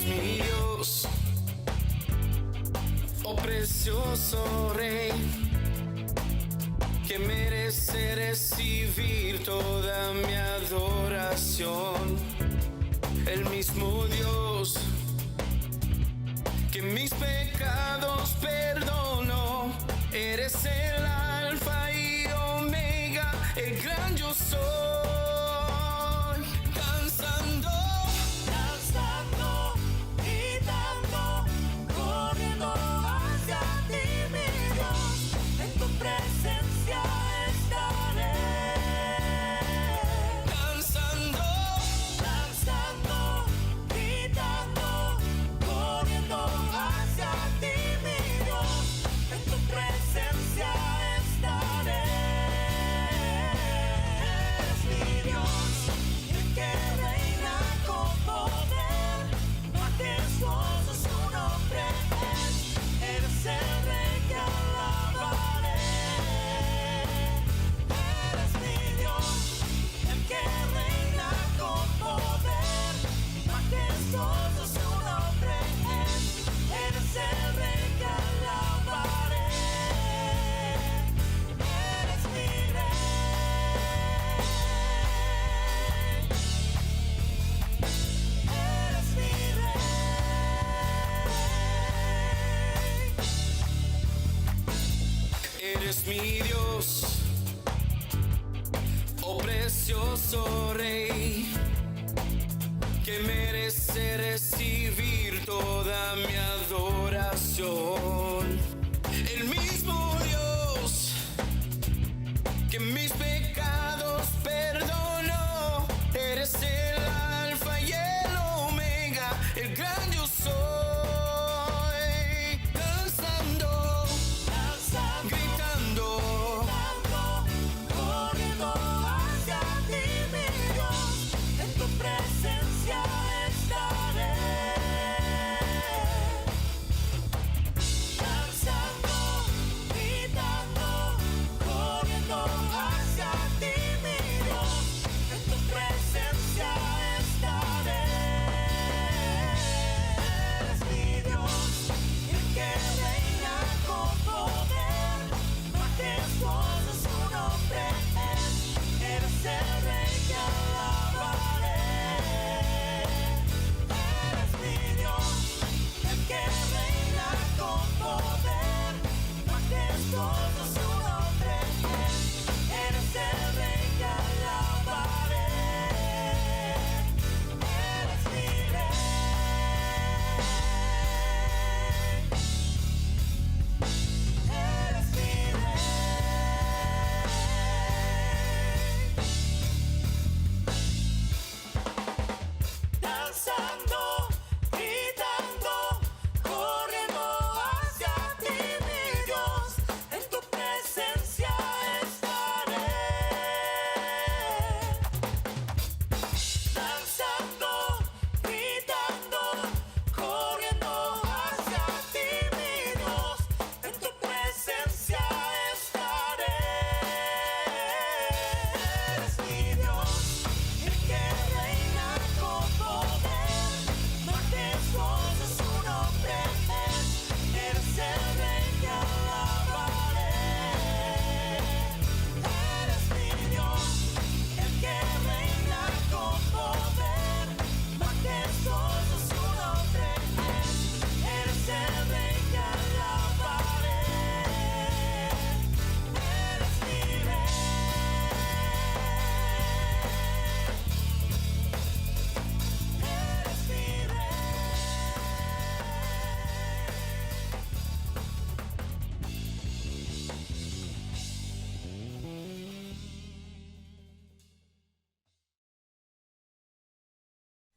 mi Dios, oh precioso Rey, que merece recibir toda mi adoración. El mismo Dios que mis pecados perdonó, eres el alfa y omega, el gran yo soy. Danzando, danzando, gritando, corriendo hacia ti, mi Dios, en tu presencia estaré. danzando, Danzando, gritando, corriendo hacia ti, mi Dios, en tu presencia estaré. Eres mi Dios, el que reina con poder, majestuoso su nombre es. Eres el Rey que alabaré. Eres mi Dios, el que reina con poder, majestuoso su nombre es. Eres el Rey que alabaré. Eres mi Rey. Eres mi Rey. eres mi Dios, oh precioso Rey, que merece recibir toda mi adoración. El mismo Dios que mis pecados perdonó, eres el alfa y el omega, el gran yo soy. Danzando, Danzando, gritando, corriendo hacia ti, mi Dios, en tu presencia estaré. Danzando, gritando, corriendo hacia ti, mi Dios, en tu presencia estaré. Eres mi Dios, el que reina con poder, majestuoso su nombre es. Eres el Rey que alabaré. Eres mi Dios, el que reina con poder, majestuoso su nombre es. Eres el Rey que alabaré. Eres mi Rey. Eres mi Rey. Danzando, gritando, corriendo hacia ti, mi Dios, en tu presencia estaré. Danzando, gritando, corriendo hacia ti, mi Dios, en tu presencia estaré. Eres mi Dios, el que reina con poder, majestuoso su nombre es. Eres el Rey que alabaré. Eres mi Dios, el que reina con poder, majestuoso su nombre es. Eres el Rey que alabaré. Eres mi Rey. Eres mi Rey.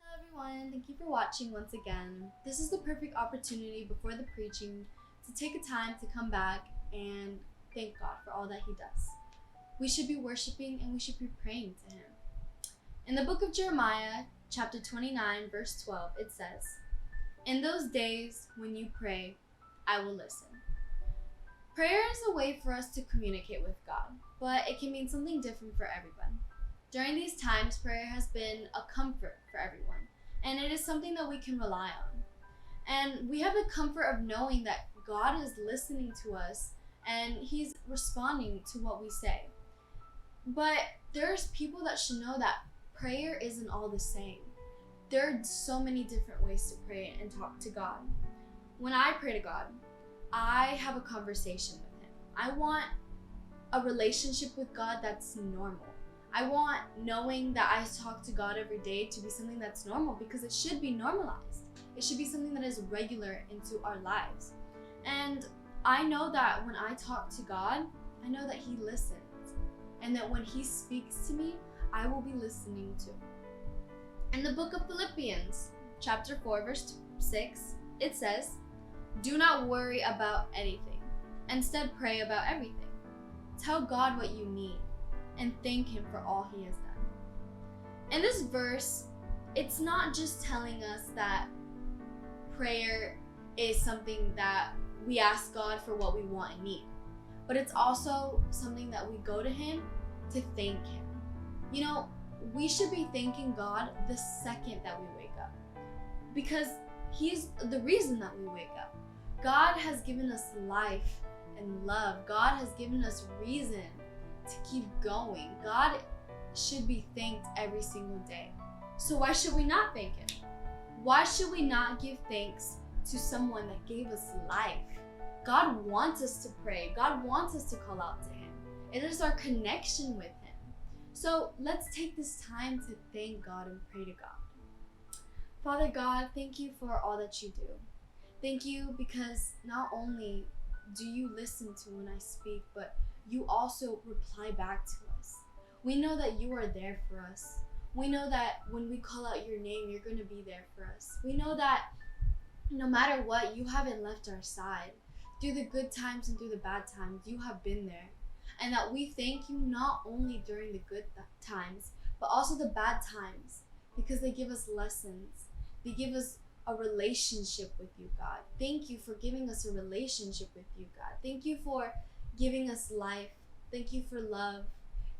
Hello everyone, thank you for watching once again. This is the perfect opportunity before the preaching to take a time to come back and thank God for all that He does. We should be worshiping and we should be praying to Him. In the book of Jeremiah, chapter 29, verse 12, it says, "In those days when you pray, I will listen." Prayer is a way for us to communicate with God, but it can mean something different for everyone. During these times, prayer has been a comfort for everyone, and it is something that we can rely on. And we have the comfort of knowing that God is listening to us and He's responding to what we say. But there's people that should know that prayer isn't all the same. There are so many different ways to pray and talk to God. When I pray to God, I have a conversation with Him. I want a relationship with God that's normal. I want knowing that I talk to God every day to be something that's normal, because it should be normalized. It should be something that is regular into our lives. And I know that when I talk to God, I know that He listens. And that when He speaks to me, I will be listening too. In the book of Philippians, chapter 4, verse 6, it says, "Do not worry about anything. Instead, pray about everything. Tell God what you need and thank Him for all He has done." In this verse, it's not just telling us that prayer is something that we ask God for what we want and need, but it's also something that we go to Him to thank Him. You know, we should be thanking God the second that we wake up, because He's the reason that we wake up. God has given us life and love. God has given us reason to keep going. God should be thanked every single day. So why should we not thank Him? Why should we not give thanks to someone that gave us life? God wants us to pray. God wants us to call out to Him. It is our connection with Him. So let's take this time to thank God and pray to God. Father God, thank You for all that You do. Thank You because not only do You listen to when I speak, but You also reply back to us. We know that You are there for us. We know that when we call out Your name, You're going to be there for us. We know that no matter what, You haven't left our side. Through the good times and through the bad times, You have been there. And that we thank You not only during the good times, but also the bad times, because they give us lessons. They give us a relationship with You, God. Thank You for giving us a relationship with You, God. Thank You for giving us life. Thank You for love.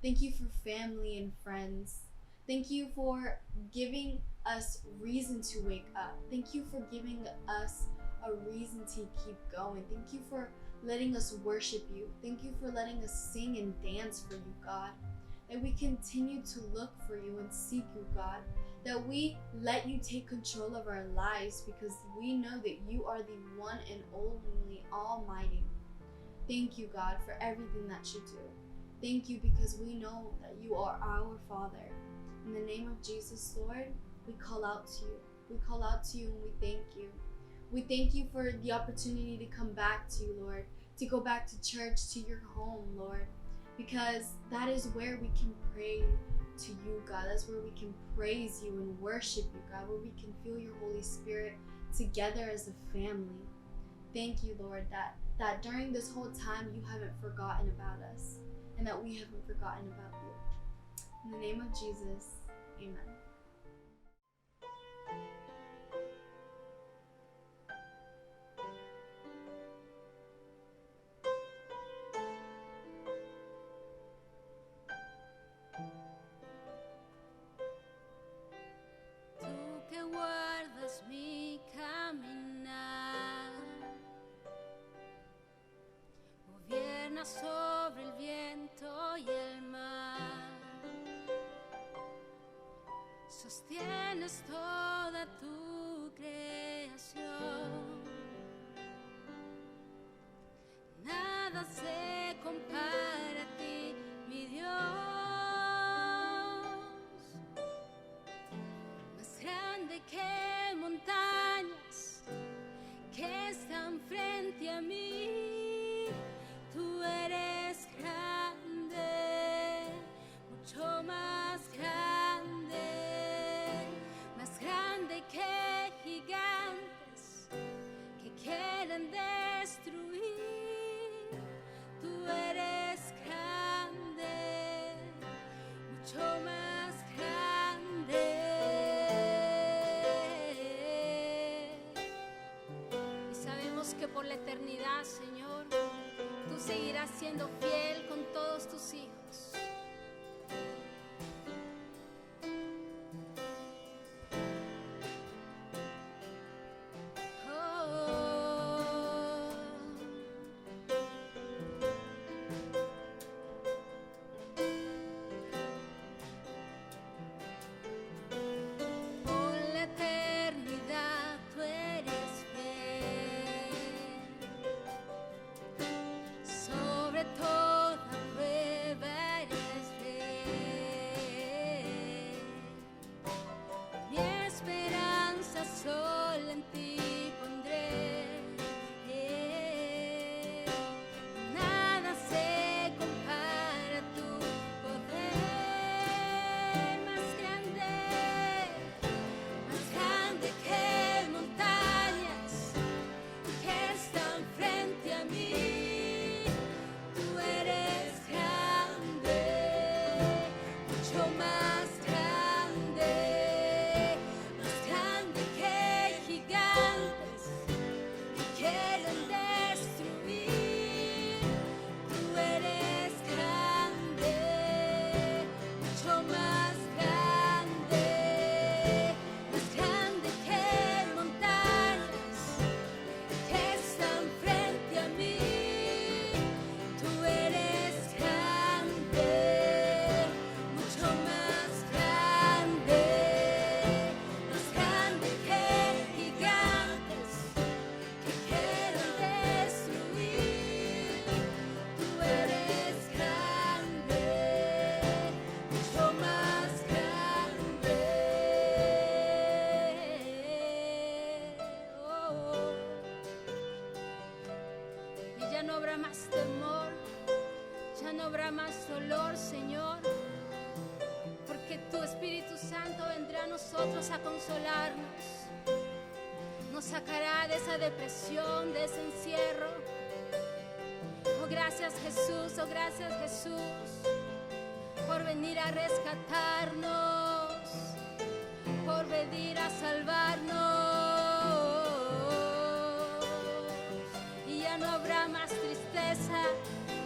Thank You for family and friends. Thank You for giving us reason to wake up. Thank You for giving us a reason to keep going. Thank You for letting us worship You. Thank You for letting us sing and dance for You, God. That we continue to look for You and seek You, God. That we let You take control of our lives, because we know that You are the one and only Almighty. Thank You, God, for everything that You do. Thank You because we know that You are our Father. In the name of Jesus, Lord, we call out to You. We call out to You and we thank You. We thank You for the opportunity to come back to You, Lord, to go back to church, to Your home, Lord, because that is where we can pray to You, God. That's where we can praise You and worship You, God, where we can feel Your Holy Spirit together as a family. Thank You, Lord, that during this whole time You haven't forgotten about us and that we haven't forgotten about You. In the name of Jesus, amen. Tú que guardas mi caminar, gobiernas sobre el viento y el mar, sostienes toda tu creación. Nada se compara a ti, mi Dios. Más grande que montañas que están frente a mí, tú eres grande, mucho más grande que gigantes que quieren destruir. Tú eres grande, mucho más grande. Y sabemos que por la eternidad, Señor, Tú seguirás siendo fiel con todos Tus hijos. vendrá a nosotros a consolarnos. Nos sacará de esa depresión, de ese encierro. Oh, gracias Jesús, oh, gracias Jesús, por venir a rescatarnos, por venir a salvarnos. Y ya no habrá más tristeza,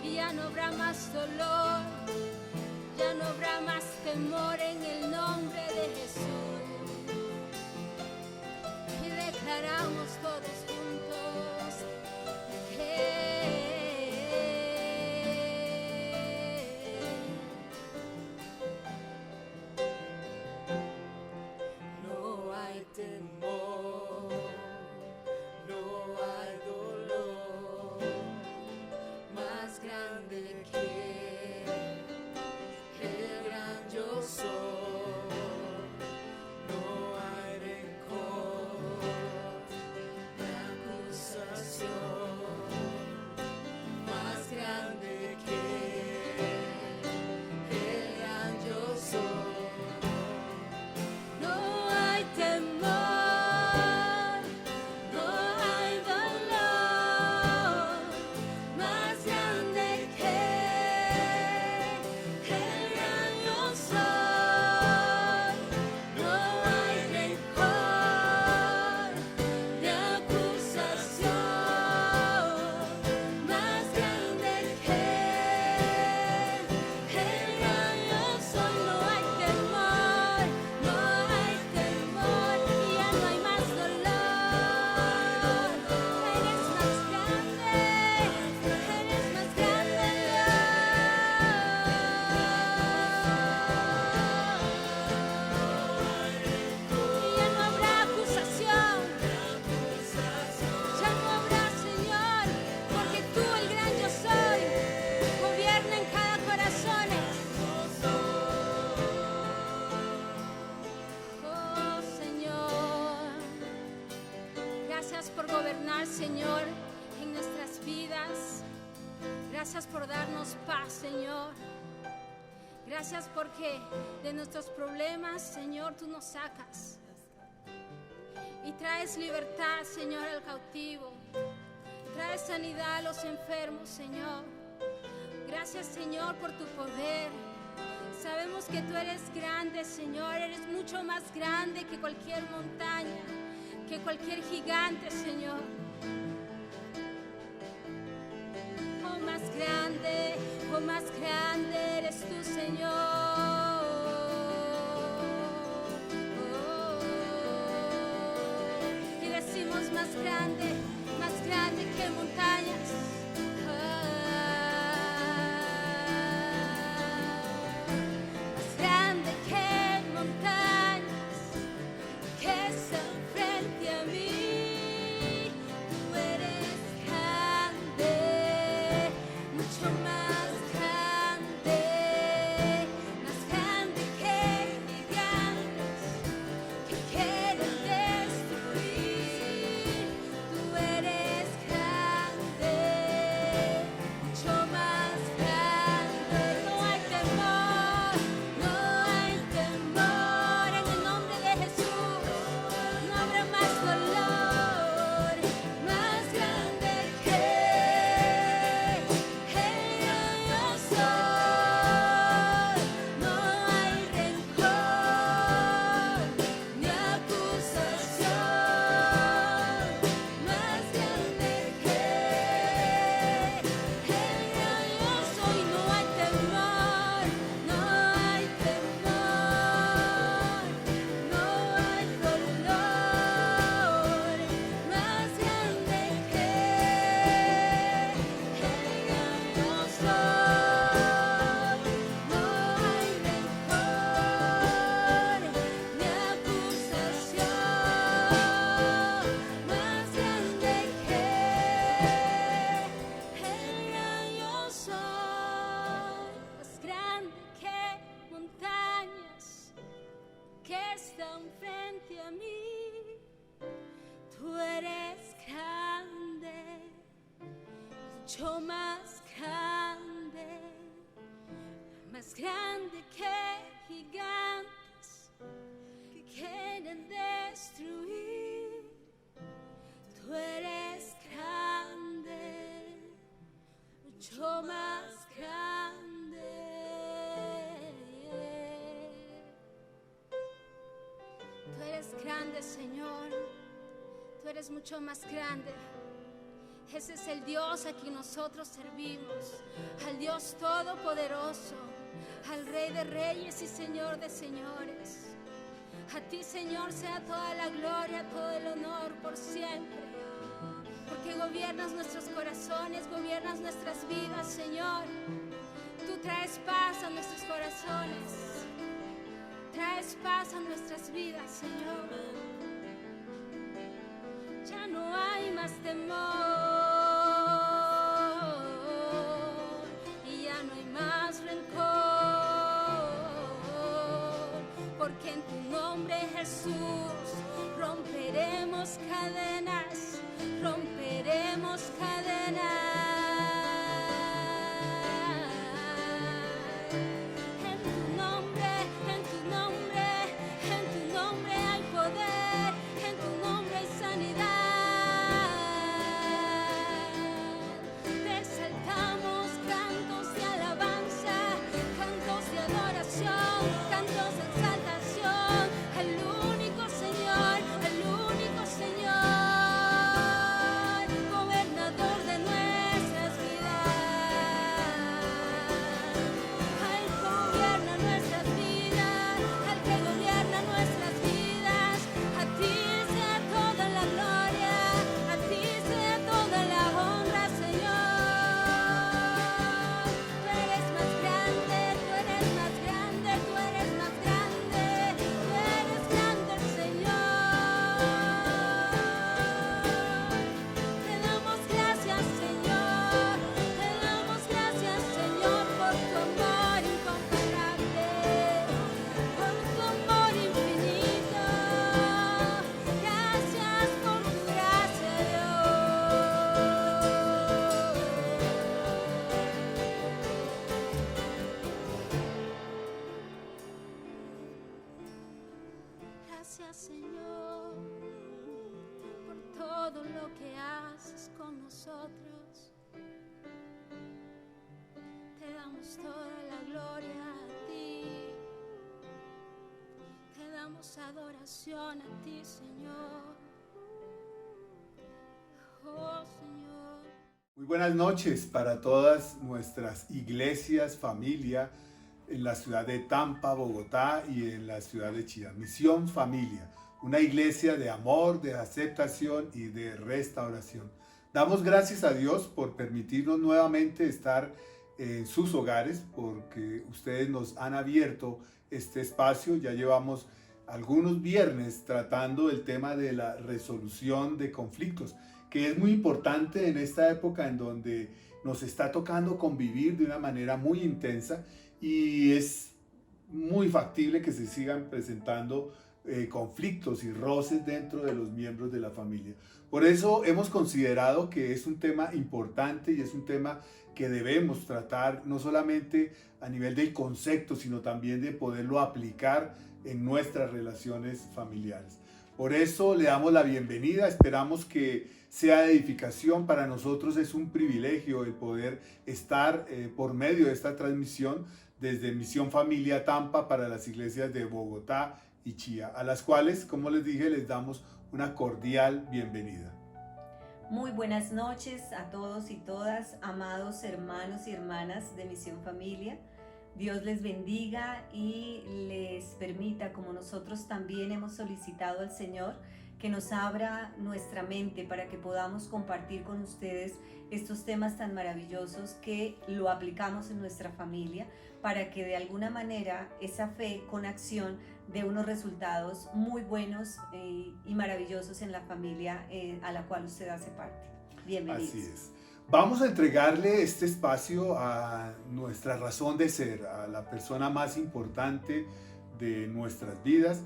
y ya no habrá más dolor, ya no habrá más temor en el nombre de Jesús. Y declaramos todos juntos que no hay temor, no hay dolor más grande que el gran yo soy. No hay rencor ni acusación más grande que el gran yo soy. no hay temor, no hay dolor más grande que el gran yo soy. No hay rencor ni acusación más grande que el gran yo soy. No hay temor, no hay temor, y ya no hay más dolor. Eres más grande, eres más grande, y ya no habrá acusación, ya no habrá, Señor, porque tú, el gran yo soy, gobierna en cada corazón. Oh Señor, gracias por gobernar, Señor, en nuestras vidas. Gracias por darnos paz, Señor. Gracias porque de nuestros problemas, Señor, tú nos sacas y traes libertad, Señor, al cautivo. Traes sanidad a los enfermos, Señor. Gracias, Señor, por tu poder. Sabemos que tú eres grande, Señor. Eres mucho más grande que cualquier montaña, que cualquier gigante, Señor. Oh, más grande eres tú, Señor. Y decimos más grande que montañas. Más grande que montañas que están frente a mí. Tú eres grande, mucho más grande que gigantes que quieren destruir. Tú eres grande, mucho más grande. No hay temor, no hay temor en el nombre de Jesús. No habrá más dolor, más grande que el gran yo soy. No hay rencor ni acusación más grande que el gran yo soy. No hay temor, no hay temor, no hay dolor más grande que el gran yo soy. No hay rencor ni acusación más grande que el gran yo soy. Más grande que montañas que están frente a mí. Tú eres grande, mucho más grande que gigantes eres grande, Señor. Tú eres mucho más grande. Ese es el Dios a quien nosotros servimos, al Dios Todopoderoso, al Rey de Reyes y Señor de Señores. A ti, Señor, sea toda la gloria, todo el honor por siempre. Porque gobiernas nuestros corazones, gobiernas nuestras vidas, Señor. Tú traes paz a nuestros corazones, traes paz a nuestras vidas, Señor. Ya no hay más temor y ya no hay más rencor, porque en tu nombre, Jesús, romperemos cadenas, romperemos cadenas. En tu nombre, en tu nombre, en tu nombre hay poder, en tu nombre hay sanidad. Te exaltamos, cantos de alabanza, cantos de adoración, cantos de exaltación al único Señor, gobernador de nuestras vidas, al que gobierna nuestras vidas, al que gobierna nuestras vidas. A ti sea toda la gloria, a ti sea toda la honra, Señor. Tú eres más grande, tú eres más grande, tú eres más grande, tú eres grande, Señor. Te damos gracias, Señor, te damos gracias, Señor, por tu amor incomparable, por tu amor infinito. Gracias por tu gracia, Dios. Gracias, Señor, por todo lo que haces con nosotros. Te damos toda la gloria a ti. Te damos adoración a ti, Señor. Oh, Señor. Muy buenas noches para todas nuestras iglesias, familia, en la ciudad de Tampa, Bogotá y en la ciudad de Chía. Misión Familia, una iglesia de amor, de aceptación y de restauración. Damos gracias a Dios por permitirnos nuevamente estar en sus hogares, porque ustedes nos han abierto este espacio. Ya llevamos algunos viernes tratando el tema de la resolución de conflictos, que es muy importante en esta época en donde nos está tocando convivir de una manera muy intensa y es muy factible que se sigan presentando conflictos y roces dentro de los miembros de la familia. Por eso hemos considerado que es un tema importante y es un tema que debemos tratar no solamente a nivel del concepto, sino también de poderlo aplicar en nuestras relaciones familiares. Por eso le damos la bienvenida, esperamos que sea de edificación. Para nosotros es un privilegio el poder estar por medio de esta transmisión desde Misión Familia Tampa para las iglesias de Bogotá y Chía, a las cuales, como les dije, les damos una cordial bienvenida. Muy buenas noches a todos y todas, amados hermanos y hermanas de Misión Familia. Dios les bendiga y les permita, como nosotros también hemos solicitado al Señor, que nos abra nuestra mente para que podamos compartir con ustedes estos temas tan maravillosos, que lo aplicamos en nuestra familia, para que de alguna manera esa fe con acción dé unos resultados muy buenos y maravillosos en la familia a la cual usted hace parte. Bienvenidos. Así es. Vamos a entregarle este espacio a nuestra razón de ser, a la persona más importante de nuestras vidas,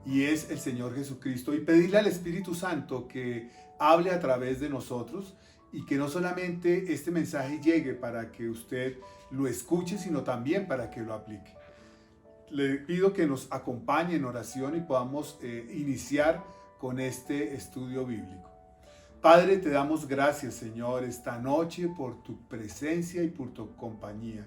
y es el Señor Jesucristo, y pedirle al Espíritu Santo que hable a través de nosotros y que no solamente este mensaje llegue para que usted lo escuche, sino también para que lo aplique. Le pido que nos acompañe en oración y podamos iniciar con este estudio bíblico. Padre, te damos gracias, Señor, esta noche por tu presencia y por tu compañía.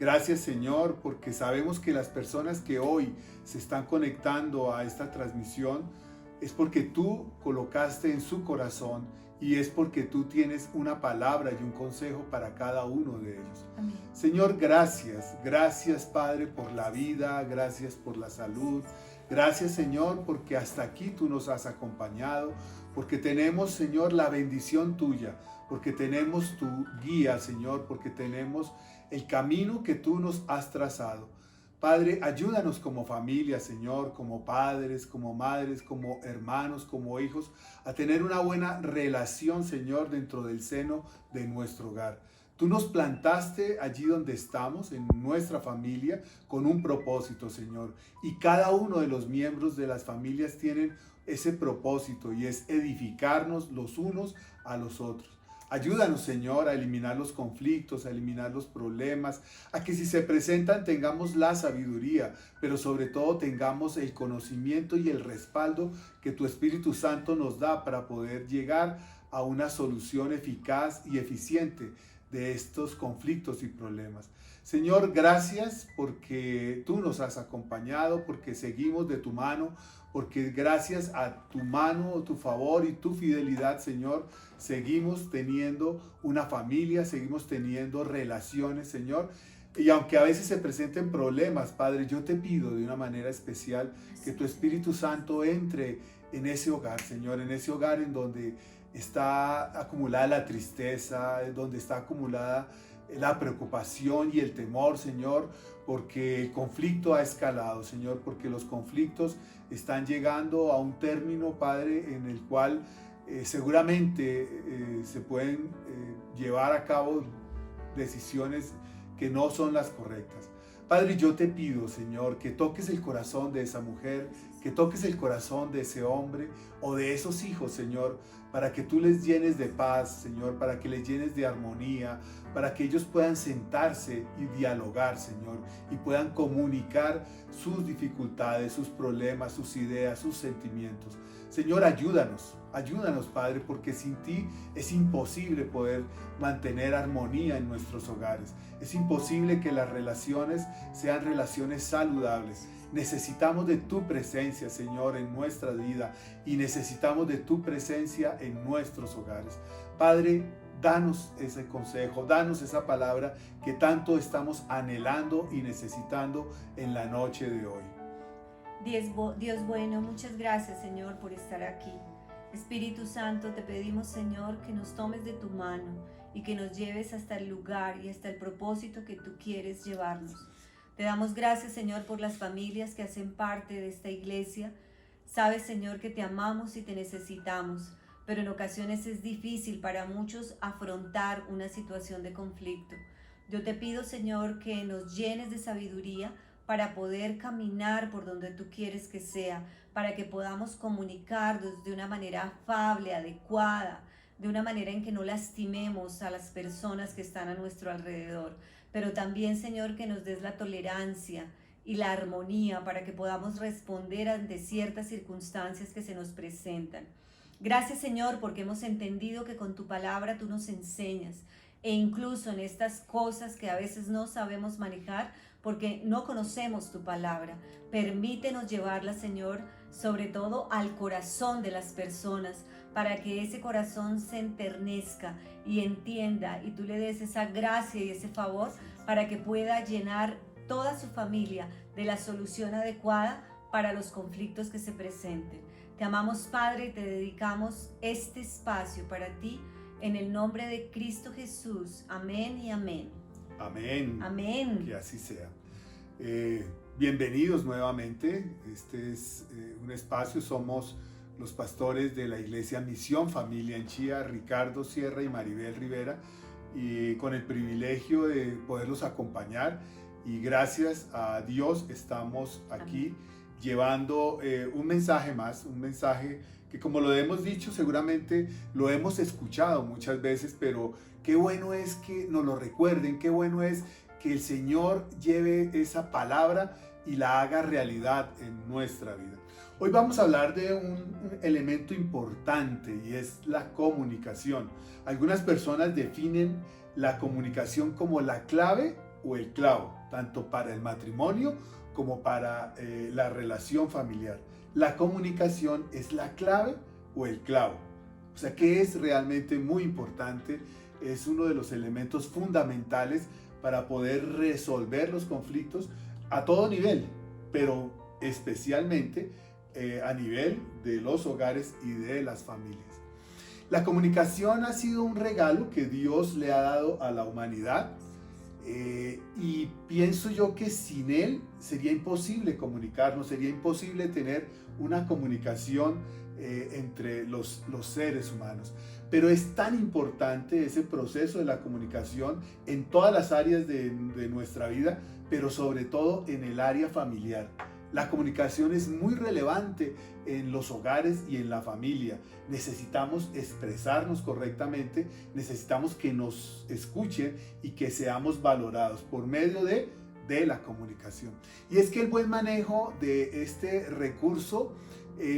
Gracias, Señor, porque sabemos que las personas que hoy se están conectando a esta transmisión es porque tú colocaste en su corazón y es porque tú tienes una palabra y un consejo para cada uno de ellos. Amén. Señor, gracias. Gracias, Padre, por la vida. Gracias por la salud. Gracias, Señor, porque hasta aquí tú nos has acompañado. Porque tenemos, Señor, la bendición tuya. Porque tenemos tu guía, Señor. Porque tenemos el camino que tú nos has trazado. Padre, ayúdanos como familia, Señor, como padres, como madres, como hermanos, como hijos, a tener una buena relación, Señor, dentro del seno de nuestro hogar. Tú nos plantaste allí donde estamos, en nuestra familia, con un propósito, Señor. Y cada uno de los miembros de las familias tienen ese propósito y es edificarnos los unos a los otros. Ayúdanos, Señor, a eliminar los conflictos, a eliminar los problemas, a que si se presentan tengamos la sabiduría, pero sobre todo tengamos el conocimiento y el respaldo que tu Espíritu Santo nos da para poder llegar a una solución eficaz y eficiente de estos conflictos y problemas. Señor, gracias porque tú nos has acompañado, porque seguimos de tu mano, porque gracias a tu mano, tu favor y tu fidelidad, Señor, seguimos teniendo una familia, seguimos teniendo relaciones, Señor. Y aunque a veces se presenten problemas, Padre, yo te pido de una manera especial que tu Espíritu Santo entre en ese hogar, Señor, en ese hogar en donde está acumulada la tristeza, donde está acumulada la preocupación y el temor, Señor, porque el conflicto ha escalado, Señor, porque los conflictos están llegando a un término, Padre, en el cual seguramente se pueden llevar a cabo decisiones que no son las correctas. Padre, yo te pido, Señor, que toques el corazón de esa mujer, que toques el corazón de ese hombre o de esos hijos, Señor, para que tú les llenes de paz, Señor, para que les llenes de armonía, para que ellos puedan sentarse y dialogar, Señor, y puedan comunicar sus dificultades, sus problemas, sus ideas, sus sentimientos. Señor, ayúdanos, Padre, porque sin ti es imposible poder mantener armonía en nuestros hogares. Es imposible que las relaciones sean relaciones saludables. Necesitamos de tu presencia, Señor, en nuestra vida y necesitamos de tu presencia en nuestros hogares. Padre, danos ese consejo, danos esa palabra que tanto estamos anhelando y necesitando en la noche de hoy. Dios bueno, muchas gracias, Señor, por estar aquí. Espíritu Santo, te pedimos, Señor, que nos tomes de tu mano y que nos lleves hasta el lugar y hasta el propósito que tú quieres llevarnos. Te damos gracias, Señor, por las familias que hacen parte de esta iglesia. Sabes, Señor, que te amamos y te necesitamos, pero en ocasiones es difícil para muchos afrontar una situación de conflicto. Yo te pido, Señor, que nos llenes de sabiduría para poder caminar por donde tú quieres que sea, para que podamos comunicarnos de una manera afable, adecuada, de una manera en que no lastimemos a las personas que están a nuestro alrededor. Pero también, Señor, que nos des la tolerancia y la armonía para que podamos responder ante ciertas circunstancias que se nos presentan. Gracias, Señor, porque hemos entendido que con tu palabra tú nos enseñas, e incluso en estas cosas que a veces no sabemos manejar porque no conocemos tu palabra. Permítenos llevarla, Señor, sobre todo al corazón de las personas, para que ese corazón se enternezca y entienda y tú le des esa gracia y ese favor para que pueda llenar toda su familia de la solución adecuada para los conflictos que se presenten. Te amamos, Padre, y te dedicamos este espacio para ti en el nombre de Cristo Jesús. Amén y amén. Amén. Amén. Que así sea. Bienvenidos nuevamente. Este es un espacio, somos los pastores de la Iglesia Misión Familia en Chía, Ricardo Sierra y Maribel Rivera, y con el privilegio de poderlos acompañar. Y gracias a Dios estamos aquí llevando un mensaje más, un mensaje que, como lo hemos dicho, seguramente lo hemos escuchado muchas veces, pero qué bueno es que nos lo recuerden, qué bueno es que el Señor lleve esa palabra y la haga realidad en nuestra vida. Hoy vamos a hablar de un elemento importante y es la comunicación. Algunas personas definen la comunicación como la clave o el clavo, tanto para el matrimonio como para la relación familiar. La comunicación es la clave o el clavo. O sea que es realmente muy importante, es uno de los elementos fundamentales para poder resolver los conflictos a todo nivel, pero especialmente a nivel de los hogares y de las familias. La comunicación ha sido un regalo que Dios le ha dado a la humanidad y pienso yo que sin él sería imposible comunicarnos, sería imposible tener una comunicación entre los seres humanos. Pero es tan importante ese proceso de la comunicación en todas las áreas de nuestra vida, pero sobre todo en el área familiar. La comunicación es muy relevante en los hogares y en la familia. Necesitamos expresarnos correctamente, necesitamos que nos escuchen y que seamos valorados por medio de la comunicación. Y es que el buen manejo de este recurso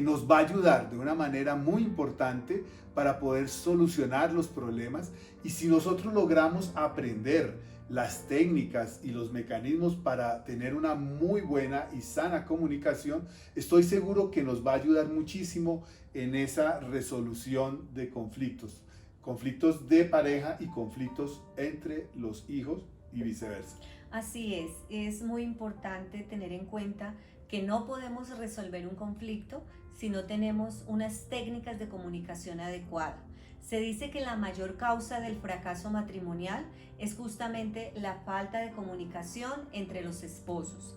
nos va a ayudar de una manera muy importante para poder solucionar los problemas. Y si nosotros logramos aprender las técnicas y los mecanismos para tener una muy buena y sana comunicación, estoy seguro que nos va a ayudar muchísimo en esa resolución de conflictos de pareja y conflictos entre los hijos y viceversa. Así es muy importante tener en cuenta que no podemos resolver un conflicto si no tenemos unas técnicas de comunicación adecuadas. Se dice que la mayor causa del fracaso matrimonial es justamente la falta de comunicación entre los esposos.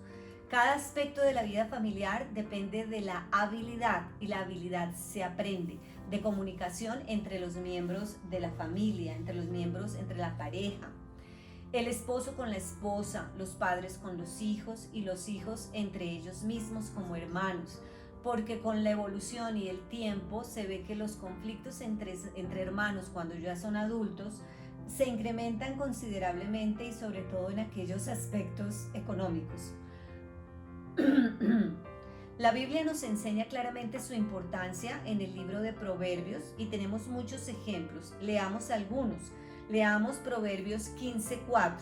Cada aspecto de la vida familiar depende de la habilidad, y la habilidad se aprende, de comunicación entre los miembros de la familia, entre la pareja. El esposo con la esposa, los padres con los hijos y los hijos entre ellos mismos como hermanos. Porque con la evolución y el tiempo se ve que los conflictos entre hermanos cuando ya son adultos se incrementan considerablemente y sobre todo en aquellos aspectos económicos. La Biblia nos enseña claramente su importancia en el libro de Proverbios y tenemos muchos ejemplos. Leamos algunos. Leamos Proverbios 15:4.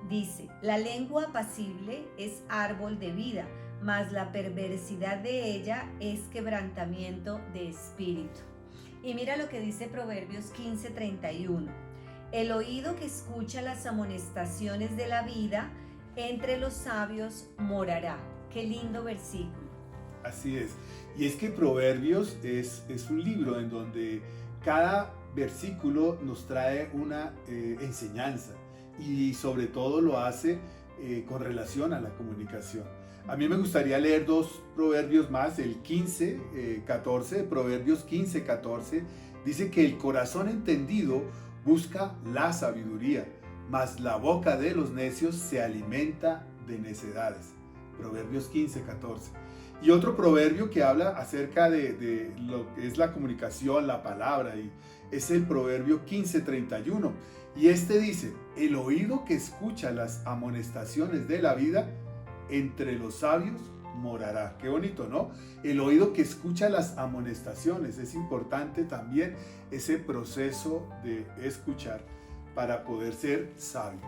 Dice: la lengua apacible es árbol de vida, mas la perversidad de ella es quebrantamiento de espíritu. Y mira lo que dice Proverbios 15:31. El oído que escucha las amonestaciones de la vida, entre los sabios morará. Qué lindo versículo. Así es. Y es que Proverbios es un libro en donde cada versículo nos trae una enseñanza y sobre todo lo hace con relación a la comunicación. A mí me gustaría leer dos proverbios más, el 15:14, Proverbios 15:14, dice que el corazón entendido busca la sabiduría, mas la boca de los necios se alimenta de necedades. Proverbios 15:14. Y otro proverbio que habla acerca de lo que es la comunicación, la palabra, y es el proverbio 15:31. Y este dice: el oído que escucha las amonestaciones de la vida, entre los sabios morará. Qué bonito, ¿no? El oído que escucha las amonestaciones. Es importante también ese proceso de escuchar para poder ser sabio.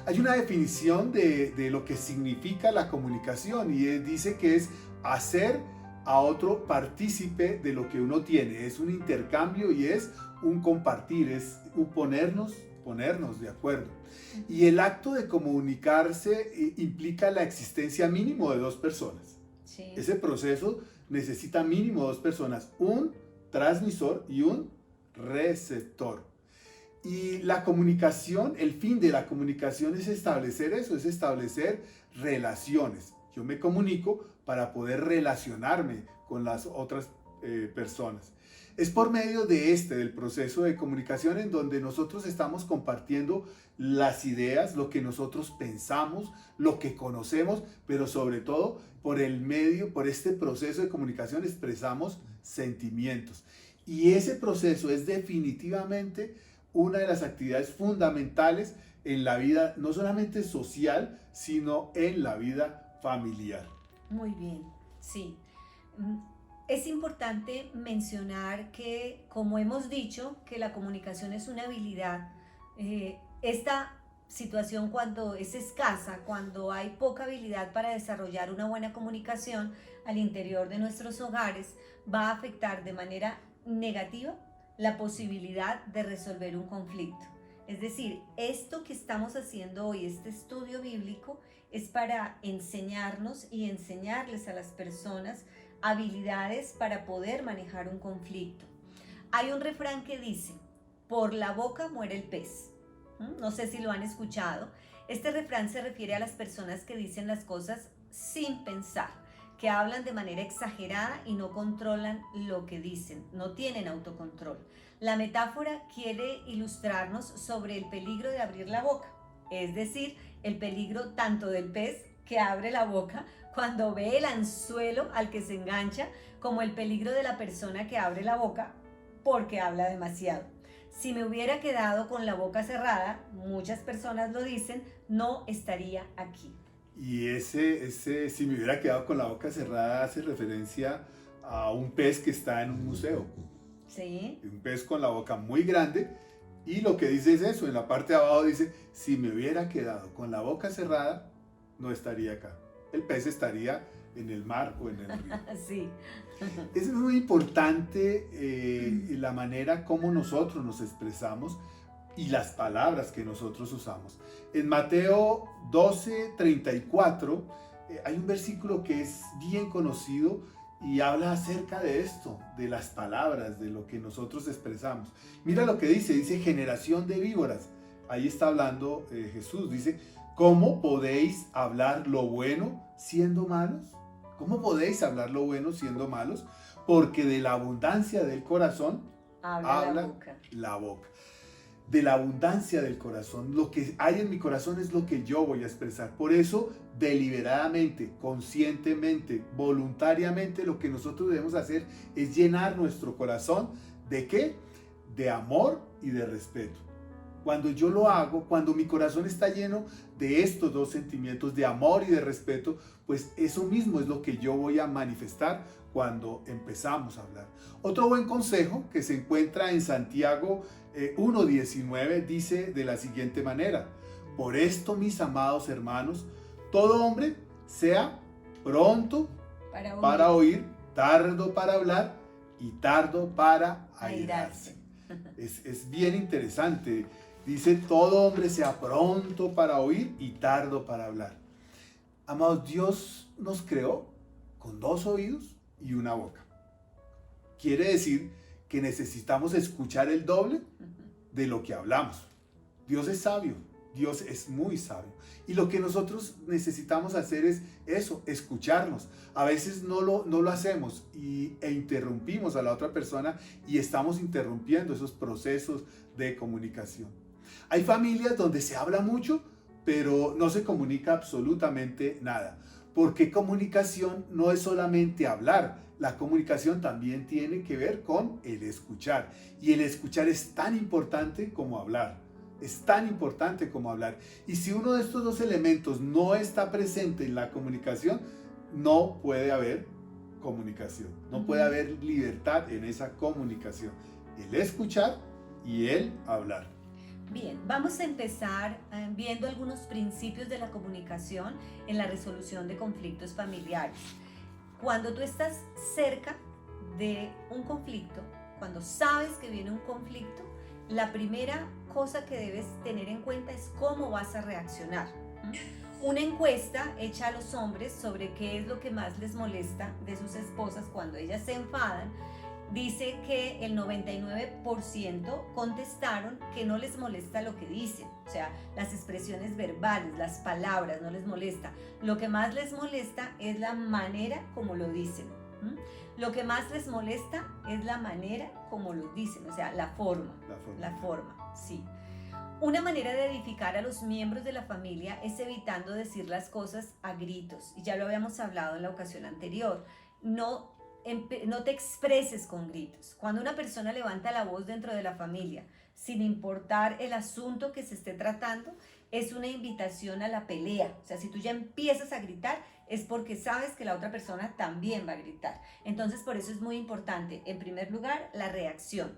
Hay una definición de lo que significa la comunicación y dice que es hacer a otro partícipe de lo que uno tiene. Es un intercambio y es un compartir, es un ponernos de acuerdo. Y el acto de comunicarse implica la existencia mínimo de dos personas. Sí. Ese proceso necesita mínimo dos personas, un transmisor y un receptor. Y la comunicación, el fin de la comunicación es establecer eso, es establecer relaciones. Yo me comunico para poder relacionarme con las otras personas. Es por medio del proceso de comunicación en donde nosotros estamos compartiendo las ideas, lo que nosotros pensamos, lo que conocemos, pero sobre todo por este proceso de comunicación expresamos sentimientos. Y ese proceso es definitivamente una de las actividades fundamentales en la vida, no solamente social, sino en la vida familiar. Muy bien, sí. Es importante mencionar que, como hemos dicho, que la comunicación es una habilidad. Esta situación cuando es escasa, cuando hay poca habilidad para desarrollar una buena comunicación al interior de nuestros hogares, va a afectar de manera negativa la posibilidad de resolver un conflicto. Es decir, esto que estamos haciendo hoy, este estudio bíblico, es para enseñarnos y enseñarles a las personas habilidades para poder manejar un conflicto. Hay un refrán que dice, por la boca muere el pez. No sé si lo han escuchado. Este refrán se refiere a las personas que dicen las cosas sin pensar, que hablan de manera exagerada y no controlan lo que dicen, no tienen autocontrol. La metáfora quiere ilustrarnos sobre el peligro de abrir la boca, es decir, el peligro tanto del pez que abre la boca cuando ve el anzuelo al que se engancha, como el peligro de la persona que abre la boca porque habla demasiado. Si me hubiera quedado con la boca cerrada, muchas personas lo dicen, no estaría aquí. Y ese si me hubiera quedado con la boca cerrada hace referencia a un pez que está en un museo. ¿Sí? Un pez con la boca muy grande, y lo que dice es eso, en la parte de abajo dice, si me hubiera quedado con la boca cerrada, no estaría acá. El pez estaría en el mar o en el río. Sí. Es muy importante la manera como nosotros nos expresamos y las palabras que nosotros usamos. En Mateo 12:34 hay un versículo que es bien conocido y habla acerca de esto, de las palabras, de lo que nosotros expresamos. Mira lo que dice generación de víboras. Ahí está hablando Jesús, dice, ¿cómo podéis hablar lo bueno siendo malos? ¿Cómo podéis hablar lo bueno siendo malos? Porque de la abundancia del corazón habla la boca. De la abundancia del corazón, lo que hay en mi corazón es lo que yo voy a expresar. Por eso, deliberadamente, conscientemente, voluntariamente, lo que nosotros debemos hacer es llenar nuestro corazón ¿de qué? De amor y de respeto. Cuando yo lo hago, cuando mi corazón está lleno de estos dos sentimientos, de amor y de respeto, pues eso mismo es lo que yo voy a manifestar cuando empezamos a hablar. Otro buen consejo que se encuentra en Santiago 1:19 dice de la siguiente manera: por esto, mis amados hermanos, todo hombre sea pronto para oír, tardo para hablar y tardo para airarse. Es bien interesante. Dice, todo hombre sea pronto para oír y tardo para hablar. Amados, Dios nos creó con dos oídos y una boca. Quiere decir que necesitamos escuchar el doble de lo que hablamos. Dios es sabio, Dios es muy sabio. Y lo que nosotros necesitamos hacer es eso, escucharnos. A veces no lo hacemos e interrumpimos a la otra persona y estamos interrumpiendo esos procesos de comunicación. Hay familias donde se habla mucho, pero no se comunica absolutamente nada. Porque comunicación no es solamente hablar, la comunicación también tiene que ver con el escuchar. Y el escuchar es tan importante como hablar. Es tan importante como hablar. Y si uno de estos dos elementos no está presente en la comunicación, no puede haber comunicación. No puede haber libertad en esa comunicación. El escuchar y el hablar. Bien, vamos a empezar viendo algunos principios de la comunicación en la resolución de conflictos familiares. Cuando tú estás cerca de un conflicto, cuando sabes que viene un conflicto, la primera cosa que debes tener en cuenta es cómo vas a reaccionar. Una encuesta hecha a los hombres sobre qué es lo que más les molesta de sus esposas cuando ellas se enfadan, dice que el 99% contestaron que no les molesta lo que dicen, o sea, las expresiones verbales, las palabras no les molesta. Lo que más les molesta es la manera como lo dicen. Lo que más les molesta es la manera como lo dicen, o sea, la forma, sí. Una manera de edificar a los miembros de la familia es evitando decir las cosas a gritos, y ya lo habíamos hablado en la ocasión anterior. No te expreses con gritos. Cuando una persona levanta la voz dentro de la familia, sin importar el asunto que se esté tratando, es una invitación a la pelea. O sea, si tú ya empiezas a gritar, es porque sabes que la otra persona también va a gritar. Entonces, por eso es muy importante, en primer lugar, la reacción.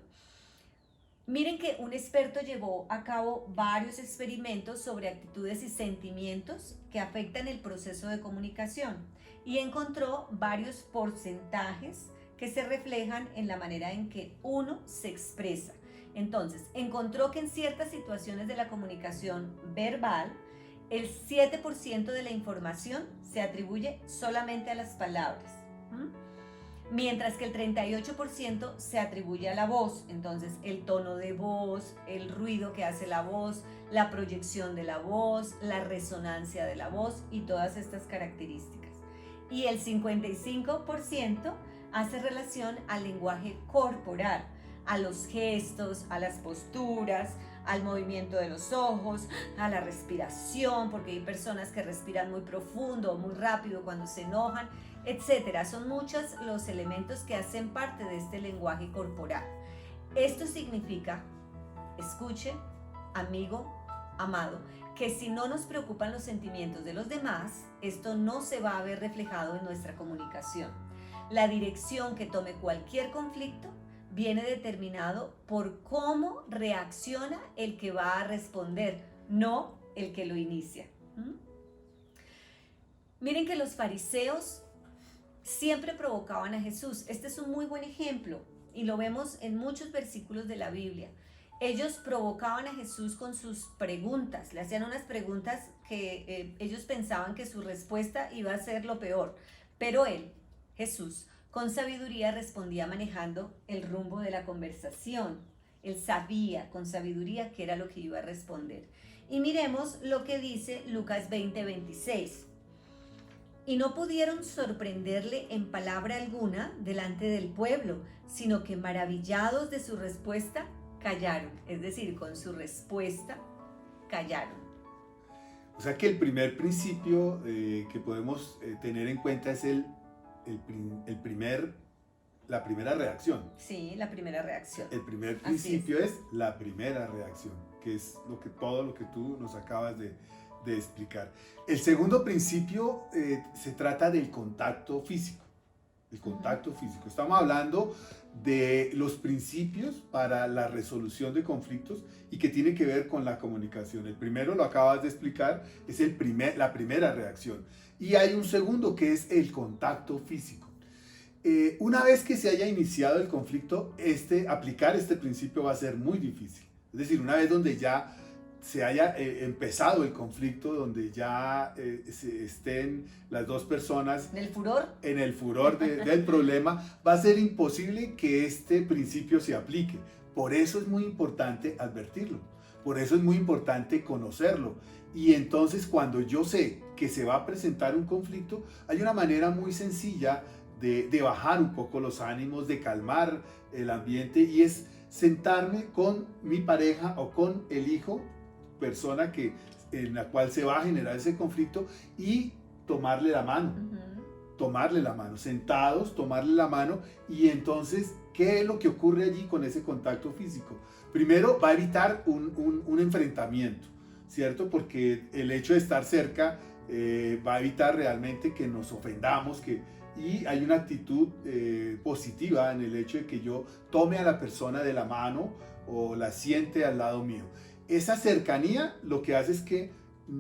Miren que un experto llevó a cabo varios experimentos sobre actitudes y sentimientos que afectan el proceso de comunicación y encontró varios porcentajes que se reflejan en la manera en que uno se expresa. Entonces, encontró que en ciertas situaciones de la comunicación verbal, el 7% de la información se atribuye solamente a las palabras. Mientras que el 38% se atribuye a la voz. Entonces, el tono de voz, el ruido que hace la voz, la proyección de la voz, la resonancia de la voz y todas estas características. Y el 55% hace relación al lenguaje corporal, a los gestos, a las posturas, al movimiento de los ojos, a la respiración, porque hay personas que respiran muy profundo o muy rápido cuando se enojan, etcétera. Son muchos los elementos que hacen parte de este lenguaje corporal. Esto significa, escuche, amigo, amado, que si no nos preocupan los sentimientos de los demás, esto no se va a ver reflejado en nuestra comunicación. La dirección que tome cualquier conflicto viene determinado por cómo reacciona el que va a responder, no el que lo inicia. Miren que los fariseos siempre provocaban a Jesús. Este es un muy buen ejemplo y lo vemos en muchos versículos de la Biblia. Ellos provocaban a Jesús con sus preguntas, le hacían unas preguntas que ellos pensaban que su respuesta iba a ser lo peor, pero él, Jesús, con sabiduría respondía manejando el rumbo de la conversación. Él sabía con sabiduría qué era lo que iba a responder. Y miremos lo que dice Lucas 20:26. Y no pudieron sorprenderle en palabra alguna delante del pueblo, sino que maravillados de su respuesta, callaron. Es decir, con su respuesta, callaron. O sea que el primer principio que podemos tener en cuenta es la primera reacción. Sí, la primera reacción. El primer principio es la primera reacción, que es todo lo que tú nos acabas de explicar. El segundo principio se trata del contacto físico. El contacto físico. Estamos hablando de los principios para la resolución de conflictos y que tiene que ver con la comunicación. El primero, lo acabas de explicar, es la primera reacción. Y hay un segundo que es el contacto físico. Una vez que se haya iniciado el conflicto, aplicar este principio va a ser muy difícil. Es decir, una vez donde ya se haya empezado el conflicto, donde ya estén las dos personas en el furor del problema, va a ser imposible que este principio se aplique. Por eso es muy importante advertirlo, por eso es muy importante conocerlo. Y entonces cuando yo sé que se va a presentar un conflicto, hay una manera muy sencilla de bajar un poco los ánimos, de calmar el ambiente, y es sentarme con mi pareja o con el hijo, persona en la cual se va a generar ese conflicto, y tomarle la mano, sentados, tomarle la mano. Y entonces, ¿qué es lo que ocurre allí con ese contacto físico? Primero, va a evitar un enfrentamiento, ¿cierto? Porque el hecho de estar cerca va a evitar realmente que nos ofendamos, y hay una actitud positiva en el hecho de que yo tome a la persona de la mano o la siente al lado mío. Esa cercanía lo que hace es que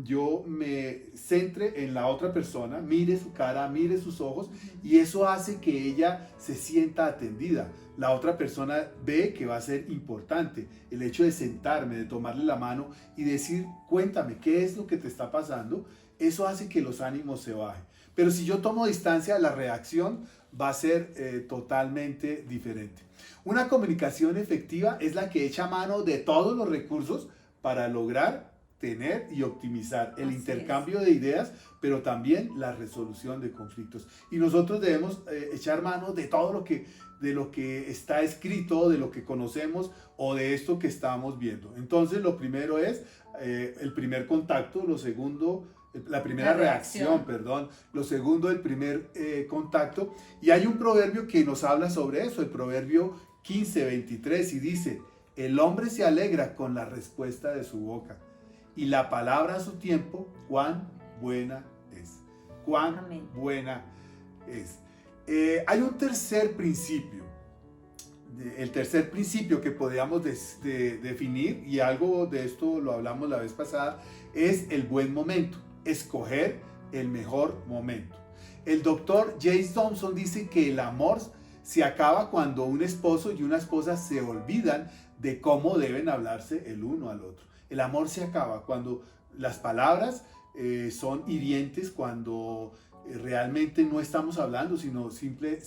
yo me centre en la otra persona, mire su cara, mire sus ojos, y eso hace que ella se sienta atendida. La otra persona ve que va a ser importante el hecho de sentarme, de tomarle la mano y decir, cuéntame, ¿qué es lo que te está pasando? Eso hace que los ánimos se bajen. Pero si yo tomo distancia, la reacción va a ser totalmente diferente. Una comunicación efectiva es la que echa mano de todos los recursos para lograr tener y optimizar el intercambio de ideas, pero también la resolución de conflictos. Y nosotros debemos echar mano de todo de lo que está escrito, de lo que conocemos o de esto que estamos viendo. Entonces, lo primero es el primer contacto, lo segundo, la primera reacción, lo segundo, el primer contacto. Y hay un proverbio que nos habla sobre eso, el proverbio 15:23, y dice: el hombre se alegra con la respuesta de su boca, y la palabra a su tiempo, cuán buena es. Cuán buena es. Hay un tercer principio el tercer principio que podríamos definir, y algo de esto lo hablamos la vez pasada, es el buen momento, escoger el mejor momento. El doctor James Thompson dice que el amor se acaba cuando un esposo y una esposa se olvidan de cómo deben hablarse el uno al otro. El amor se acaba cuando las palabras son hirientes, cuando realmente no estamos hablando, sino siempre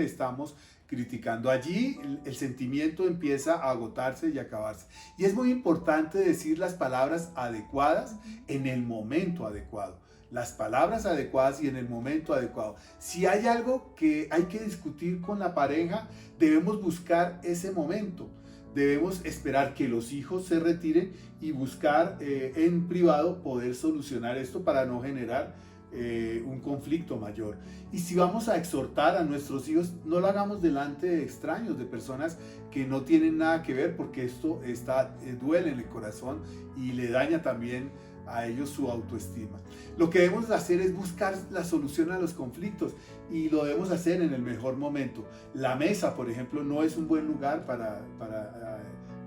estamos criticando. Allí el sentimiento empieza a agotarse y a acabarse. Y es muy importante decir las palabras adecuadas en el momento adecuado. Las palabras adecuadas y en el momento adecuado. Si hay algo que hay que discutir con la pareja, debemos buscar ese momento. Debemos esperar que los hijos se retiren y buscar en privado poder solucionar esto para no generar un conflicto mayor. Y si vamos a exhortar a nuestros hijos, no lo hagamos delante de extraños, de personas que no tienen nada que ver, porque esto duele en el corazón y le daña también a ellos su autoestima. Lo que debemos hacer es buscar la solución a los conflictos, y lo debemos hacer en el mejor momento. La mesa, por ejemplo, no es un buen lugar para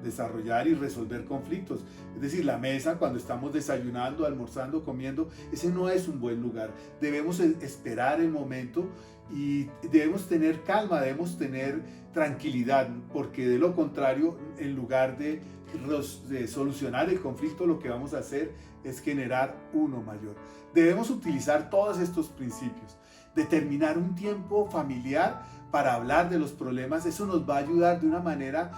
desarrollar y resolver conflictos. Es decir, la mesa, cuando estamos desayunando, almorzando, comiendo, ese no es un buen lugar. Debemos esperar el momento y debemos tener calma, debemos tener tranquilidad, porque de lo contrario, en lugar de solucionar el conflicto, lo que vamos a hacer es generar uno mayor. Debemos utilizar todos estos principios. Determinar un tiempo familiar para hablar de los problemas, eso nos va a ayudar de una manera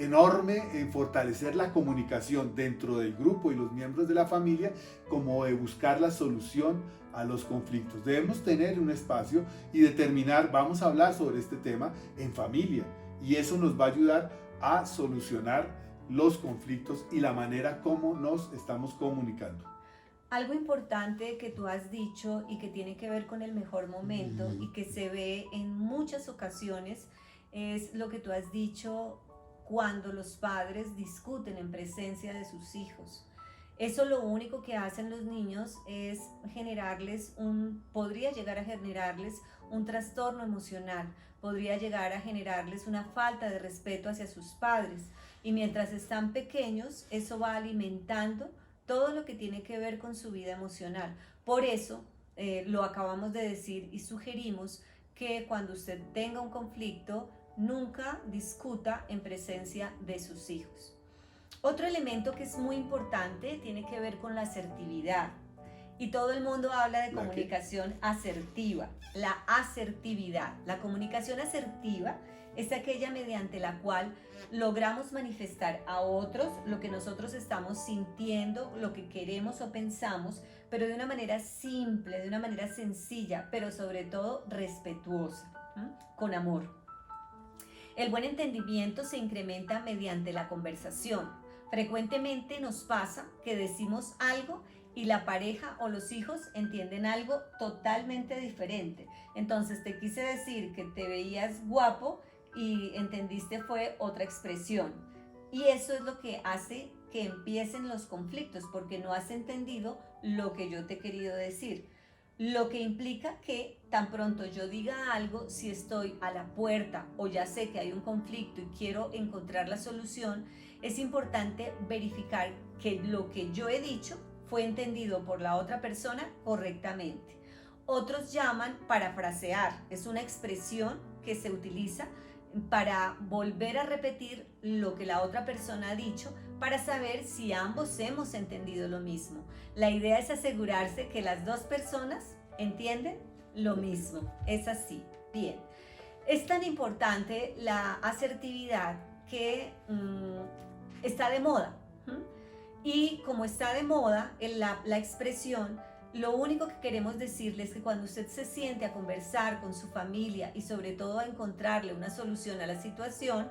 enorme en fortalecer la comunicación dentro del grupo y los miembros de la familia, como de buscar la solución a los conflictos. Debemos tener un espacio y determinar, vamos a hablar sobre este tema en familia, y eso nos va a ayudar a solucionar los conflictos y la manera como nos estamos comunicando. Algo importante que tú has dicho y que tiene que ver con el mejor momento y que se ve en muchas ocasiones es lo que tú has dicho cuando los padres discuten en presencia de sus hijos. Eso lo único que hacen los niños es podría llegar a generarles un trastorno emocional, podría llegar a generarles una falta de respeto hacia sus padres. Y mientras están pequeños, eso va alimentando todo lo que tiene que ver con su vida emocional. Por eso, lo acabamos de decir y sugerimos que cuando usted tenga un conflicto, nunca discuta en presencia de sus hijos. Otro elemento que es muy importante tiene que ver con la asertividad. Y todo el mundo habla de comunicación asertiva. La asertividad, la comunicación asertiva es aquella mediante la cual logramos manifestar a otros lo que nosotros estamos sintiendo, lo que queremos o pensamos, pero de una manera simple, de una manera sencilla, pero sobre todo respetuosa, con amor. El buen entendimiento se incrementa mediante la conversación. Frecuentemente nos pasa que decimos algo y la pareja o los hijos entienden algo totalmente diferente. Entonces te quise decir que te veías guapo y entendiste fue otra expresión. Y eso es lo que hace que empiecen los conflictos, porque no has entendido lo que yo te he querido decir. Lo que implica que tan pronto yo diga algo, si estoy a la puerta o ya sé que hay un conflicto y quiero encontrar la solución, es importante verificar que lo que yo he dicho fue entendido por la otra persona correctamente. Otros llaman parafrasear, es una expresión que se utiliza para volver a repetir lo que la otra persona ha dicho para saber si ambos hemos entendido lo mismo. La idea es asegurarse que las dos personas entienden lo mismo. Es así. Bien. Es tan importante la asertividad que está de moda. Y como está de moda la expresión, lo único que queremos decirles es que cuando usted se siente a conversar con su familia y sobre todo a encontrarle una solución a la situación,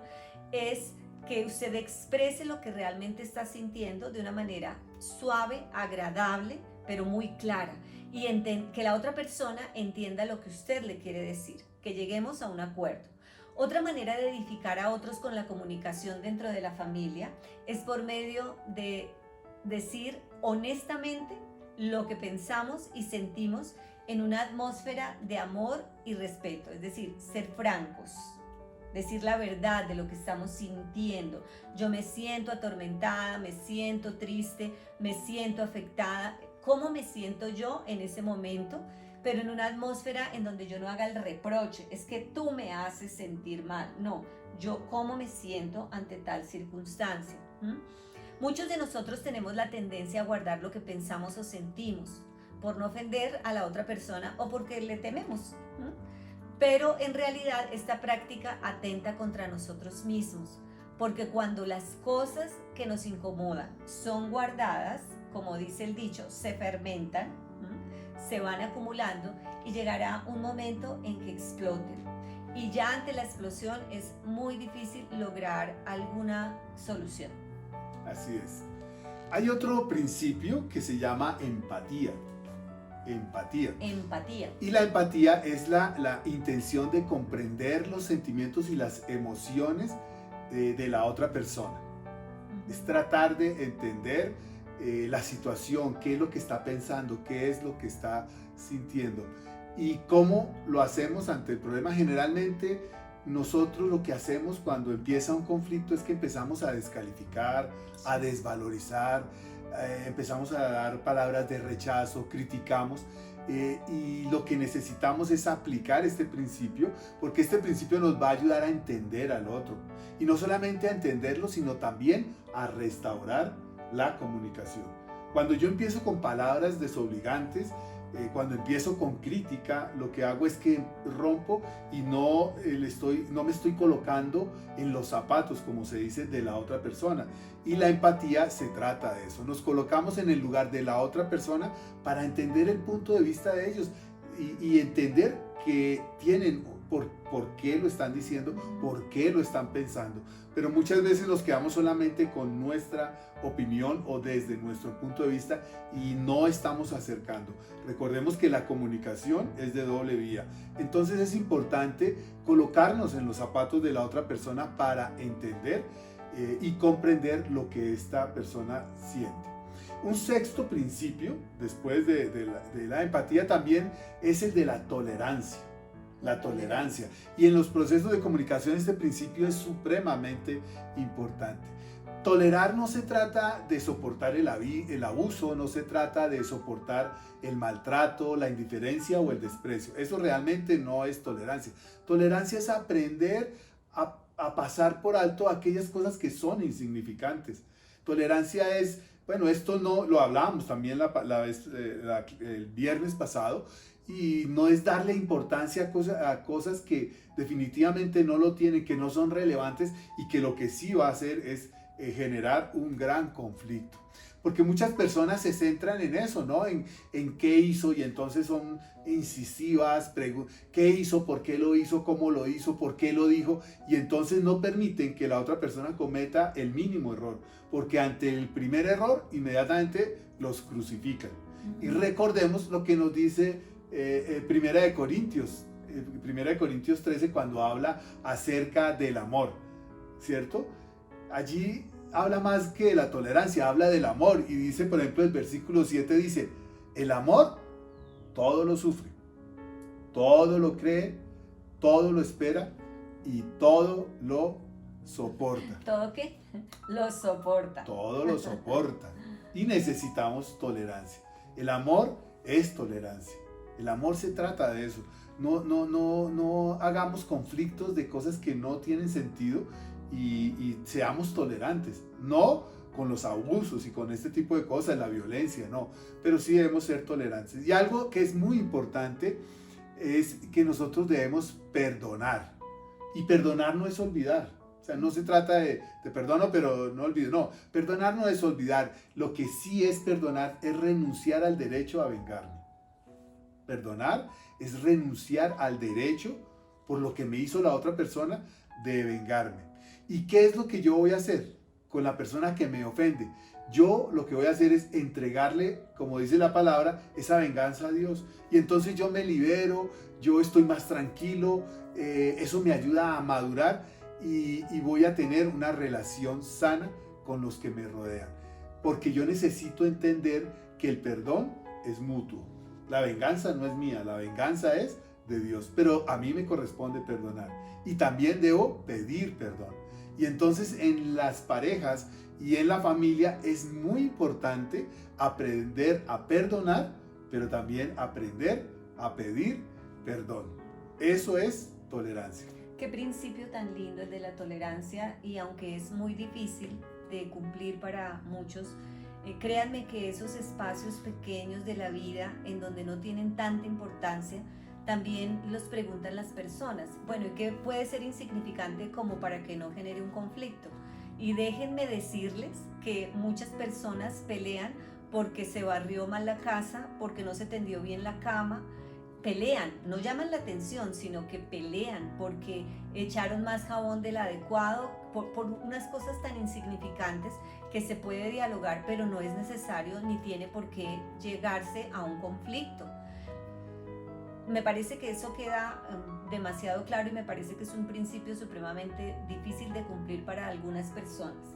es que usted exprese lo que realmente está sintiendo de una manera suave, agradable, pero muy clara, y que la otra persona entienda lo que usted le quiere decir, que lleguemos a un acuerdo. Otra manera de edificar a otros con la comunicación dentro de la familia es por medio de decir honestamente lo que pensamos y sentimos en una atmósfera de amor y respeto, es decir, ser francos. decir la verdad de lo que estamos sintiendo. Yo me siento atormentada, me siento triste, me siento afectada. ¿Cómo me siento yo en ese momento? Pero en una atmósfera en donde yo no haga el reproche, es que tú me haces sentir mal. No, yo cómo me siento ante tal circunstancia. Muchos de nosotros tenemos la tendencia a guardar lo que pensamos o sentimos por no ofender a la otra persona o porque le tememos. Pero en realidad esta práctica atenta contra nosotros mismos, porque cuando las cosas que nos incomodan son guardadas, como dice el dicho, se fermentan, se van acumulando y llegará un momento en que exploten. Y ya ante la explosión es muy difícil lograr alguna solución. Así es. Hay otro principio que se llama empatía. Empatía. Empatía. Y la empatía es la intención de comprender los sentimientos y las emociones de la otra persona. Es tratar de entender la situación, qué es lo que está pensando, qué es lo que está sintiendo y cómo lo hacemos ante el problema. Generalmente nosotros lo que hacemos cuando empieza un conflicto es que empezamos a descalificar, a desvalorizar, empezamos a dar palabras de rechazo, criticamos, y lo que necesitamos es aplicar este principio, porque este principio nos va a ayudar a entender al otro y no solamente a entenderlo, sino también a restaurar la comunicación. Cuando yo empiezo con palabras desobligantes, cuando empiezo con crítica, lo que hago es que rompo y no me estoy colocando en los zapatos, como se dice, de la otra persona. Y la empatía se trata de eso. Nos colocamos en el lugar de la otra persona para entender el punto de vista de ellos y entender que tienen por qué lo están diciendo, por qué lo están pensando. Pero muchas veces nos quedamos solamente con nuestra opinión o desde nuestro punto de vista y no estamos acercando. Recordemos que la comunicación es de doble vía. Entonces es importante colocarnos en los zapatos de la otra persona para entender y comprender lo que esta persona siente. Un sexto principio, después de la empatía, también es el de la tolerancia. La tolerancia. Y en los procesos de comunicación este principio es supremamente importante. Tolerar no se trata de soportar el abuso, no se trata de soportar el maltrato, la indiferencia o el desprecio. Eso realmente no es tolerancia. Tolerancia es aprender a pasar por alto aquellas cosas que son insignificantes. Tolerancia es, bueno, esto no lo hablábamos también el viernes pasado, y no es darle importancia a cosas que definitivamente no lo tienen, que no son relevantes y que lo que sí va a hacer es generar un gran conflicto. Porque muchas personas se centran en eso, ¿no? En qué hizo, y entonces son incisivas, qué hizo, por qué lo hizo, cómo lo hizo, por qué lo dijo, y entonces no permiten que la otra persona cometa el mínimo error, porque ante el primer error inmediatamente los crucifican. Y recordemos lo que nos dice Primera de Corintios 13, cuando habla acerca del amor, ¿cierto? Allí habla más que de la tolerancia, habla del amor, y dice, por ejemplo, el versículo 7 dice, el amor todo lo sufre, todo lo cree, todo lo espera y todo lo soporta. ¿Todo qué? Lo soporta. Todo lo soporta. Y necesitamos tolerancia. El amor es tolerancia. El amor se trata de eso. No hagamos conflictos de cosas que no tienen sentido y seamos tolerantes. No con los abusos y con este tipo de cosas, la violencia, no. Pero sí debemos ser tolerantes. Y algo que es muy importante es que nosotros debemos perdonar. Y perdonar no es olvidar. O sea, no se trata de perdono, pero no olvido. No, perdonar no es olvidar. Lo que sí es perdonar es renunciar al derecho a vengarme. Perdonar es renunciar al derecho por lo que me hizo la otra persona de vengarme. ¿Y qué es lo que yo voy a hacer con la persona que me ofende? Yo lo que voy a hacer es entregarle, como dice la palabra, esa venganza a Dios. Y entonces yo me libero, yo estoy más tranquilo, eso me ayuda a madurar y voy a tener una relación sana con los que me rodean. Porque yo necesito entender que el perdón es mutuo. La venganza no es mía, la venganza es de Dios, pero a mí me corresponde perdonar y también debo pedir perdón. Y entonces en las parejas y en la familia es muy importante aprender a perdonar, pero también aprender a pedir perdón. Eso es tolerancia. Qué principio tan lindo el de la tolerancia, y aunque es muy difícil de cumplir para muchos, créanme que esos espacios pequeños de la vida en donde no tienen tanta importancia, también los preguntan las personas. Bueno, ¿y qué puede ser insignificante como para que no genere un conflicto? Y déjenme decirles que muchas personas pelean porque se barrió mal la casa, porque no se tendió bien la cama. Pelean, no llaman la atención, sino que pelean porque echaron más jabón del adecuado, por unas cosas tan insignificantes que se puede dialogar, pero no es necesario ni tiene por qué llegarse a un conflicto. Me parece que eso queda demasiado claro, y me parece que es un principio supremamente difícil de cumplir para algunas personas.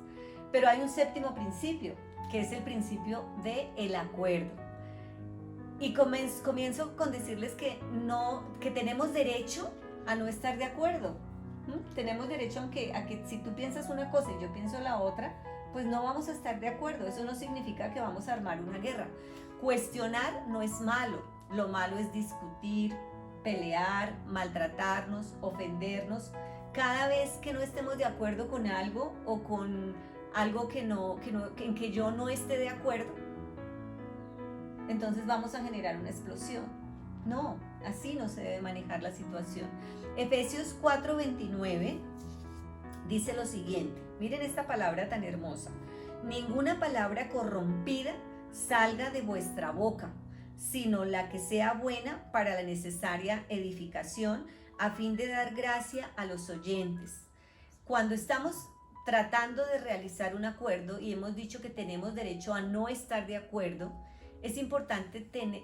Pero hay un séptimo principio, que es el principio del acuerdo. Y comienzo con decirles que tenemos derecho a no estar de acuerdo. Tenemos derecho a que si tú piensas una cosa y yo pienso la otra, pues no vamos a estar de acuerdo. Eso no significa que vamos a armar una guerra. Cuestionar no es malo. Lo malo es discutir, pelear, maltratarnos, ofendernos. Cada vez que no estemos de acuerdo con algo, o con algo en que yo no esté de acuerdo, entonces vamos a generar una explosión. No, así no se debe manejar la situación. Efesios 4:29 dice lo siguiente. Miren esta palabra tan hermosa. Ninguna palabra corrompida salga de vuestra boca, sino la que sea buena para la necesaria edificación, a fin de dar gracia a los oyentes. Cuando estamos tratando de realizar un acuerdo y hemos dicho que tenemos derecho a no estar de acuerdo, es importante tener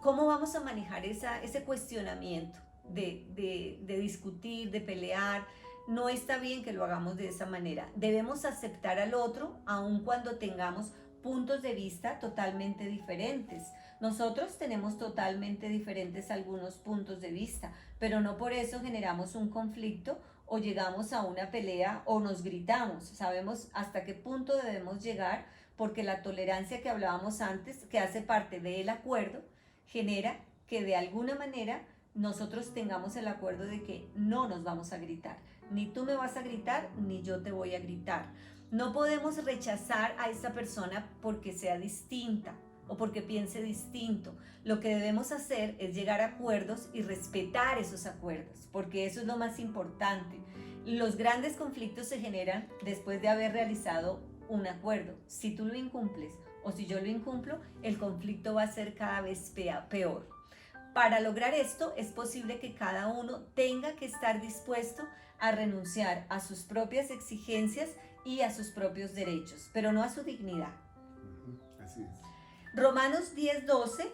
cómo vamos a manejar ese cuestionamiento de discutir, de pelear. No está bien que lo hagamos de esa manera. Debemos aceptar al otro, aun cuando tengamos puntos de vista totalmente diferentes. Nosotros tenemos totalmente diferentes algunos puntos de vista, pero no por eso generamos un conflicto o llegamos a una pelea o nos gritamos. Sabemos hasta qué punto debemos llegar, porque la tolerancia que hablábamos antes, que hace parte del acuerdo, genera que de alguna manera nosotros tengamos el acuerdo de que no nos vamos a gritar. Ni tú me vas a gritar, ni yo te voy a gritar. No podemos rechazar a esa persona porque sea distinta o porque piense distinto. Lo que debemos hacer es llegar a acuerdos y respetar esos acuerdos, porque eso es lo más importante. Los grandes conflictos se generan después de haber realizado un acuerdo. Si tú lo incumples o si yo lo incumplo, el conflicto va a ser cada vez peor. Para lograr esto, es posible que cada uno tenga que estar dispuesto a renunciar a sus propias exigencias y a sus propios derechos, pero no a su dignidad. Así es. Romanos 10:12,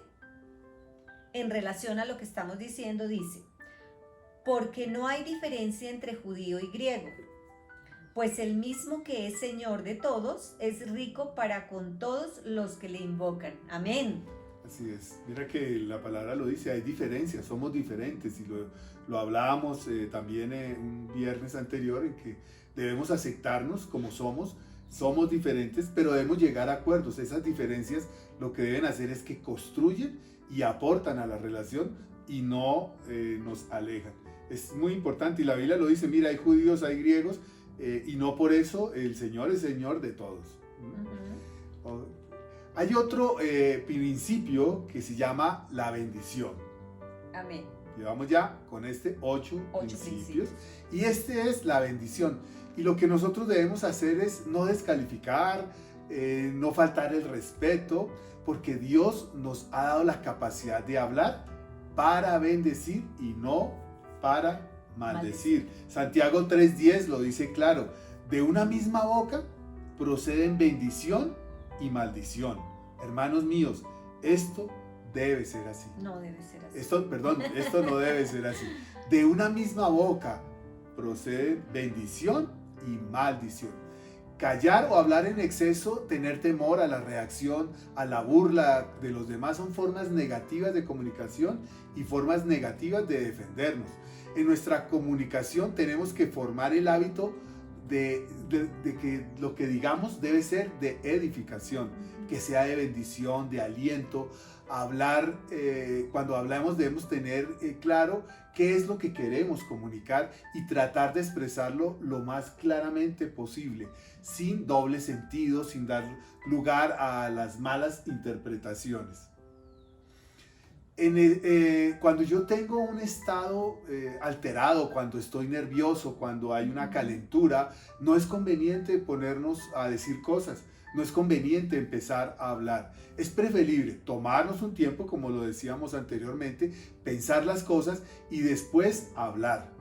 en relación a lo que estamos diciendo, dice: porque no hay diferencia entre judío y griego, pues el mismo que es Señor de todos es rico para con todos los que le invocan. Amén. Así es. Mira que la palabra lo dice, hay diferencias, somos diferentes, y lo hablábamos también un viernes anterior, en que debemos aceptarnos como somos diferentes, pero debemos llegar a acuerdos. Esas diferencias lo que deben hacer es que construyen y aportan a la relación y no nos alejan. Es muy importante, y la Biblia lo dice, mira, hay judíos, hay griegos, y no por eso el Señor es Señor de todos. Hay otro principio que se llama la bendición. Amén. Llevamos ya con ocho principios. Y este es la bendición. Y lo que nosotros debemos hacer es no descalificar, no faltar el respeto, porque Dios nos ha dado la capacidad de hablar para bendecir y no para maldecir. Santiago 3:10 lo dice claro: de una misma boca proceden bendición y maldición. Hermanos míos, esto debe ser así. No debe ser así. Esto no debe ser así. De una misma boca proceden bendición y maldición. callar o hablar en exceso, tener temor a la reacción, a la burla de los demás, son formas negativas de comunicación y formas negativas de defendernos. En nuestra comunicación tenemos que formar el hábito de que lo que digamos debe ser de edificación, que sea de bendición, de aliento. Hablar, cuando hablamos debemos tener claro qué es lo que queremos comunicar y tratar de expresarlo lo más claramente posible, sin doble sentido, sin dar lugar a las malas interpretaciones. Cuando yo tengo un estado alterado, cuando estoy nervioso, cuando hay una calentura, no es conveniente ponernos a decir cosas, no es conveniente empezar a hablar. Es preferible tomarnos un tiempo, como lo decíamos anteriormente, pensar las cosas y después hablar.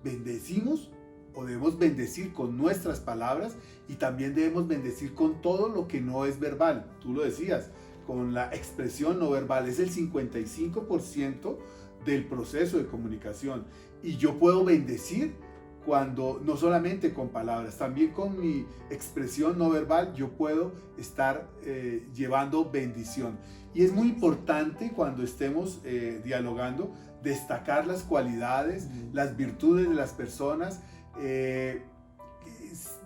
Bendecimos o debemos bendecir con nuestras palabras y también debemos bendecir con todo lo que no es verbal. Tú lo decías, con la expresión no verbal. Es el 55% del proceso de comunicación. Y yo puedo bendecir cuando no solamente con palabras, también con mi expresión no verbal yo puedo estar llevando bendición. Y es muy importante cuando estemos dialogando, destacar las cualidades, las virtudes de las personas,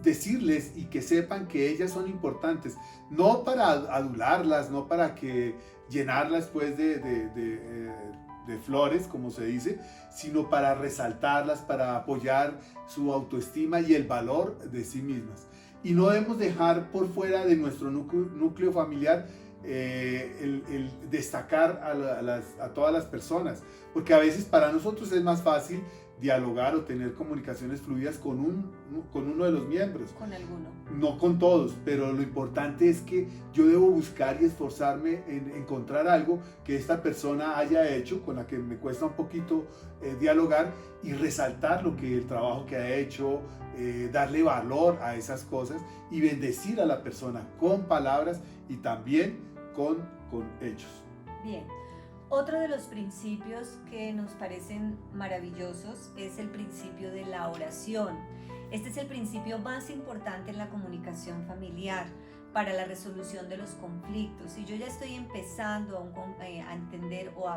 decirles y que sepan que ellas son importantes, no para adularlas, no para que llenarlas pues de flores, como se dice, sino para resaltarlas, para apoyar su autoestima y el valor de sí mismas. Y no debemos dejar por fuera de nuestro núcleo familiar el destacar a todas las personas, porque a veces para nosotros es más fácil dialogar o tener comunicaciones fluidas con uno de los miembros. Con alguno. No con todos, pero lo importante es que yo debo buscar y esforzarme en encontrar algo que esta persona haya hecho, con la que me cuesta un poquito dialogar, y resaltar el trabajo que ha hecho, darle valor a esas cosas y bendecir a la persona con palabras y también con hechos. Bien. Otro de los principios que nos parecen maravillosos es el principio de la oración. Este es el principio más importante en la comunicación familiar para la resolución de los conflictos. Si yo ya estoy empezando a entender o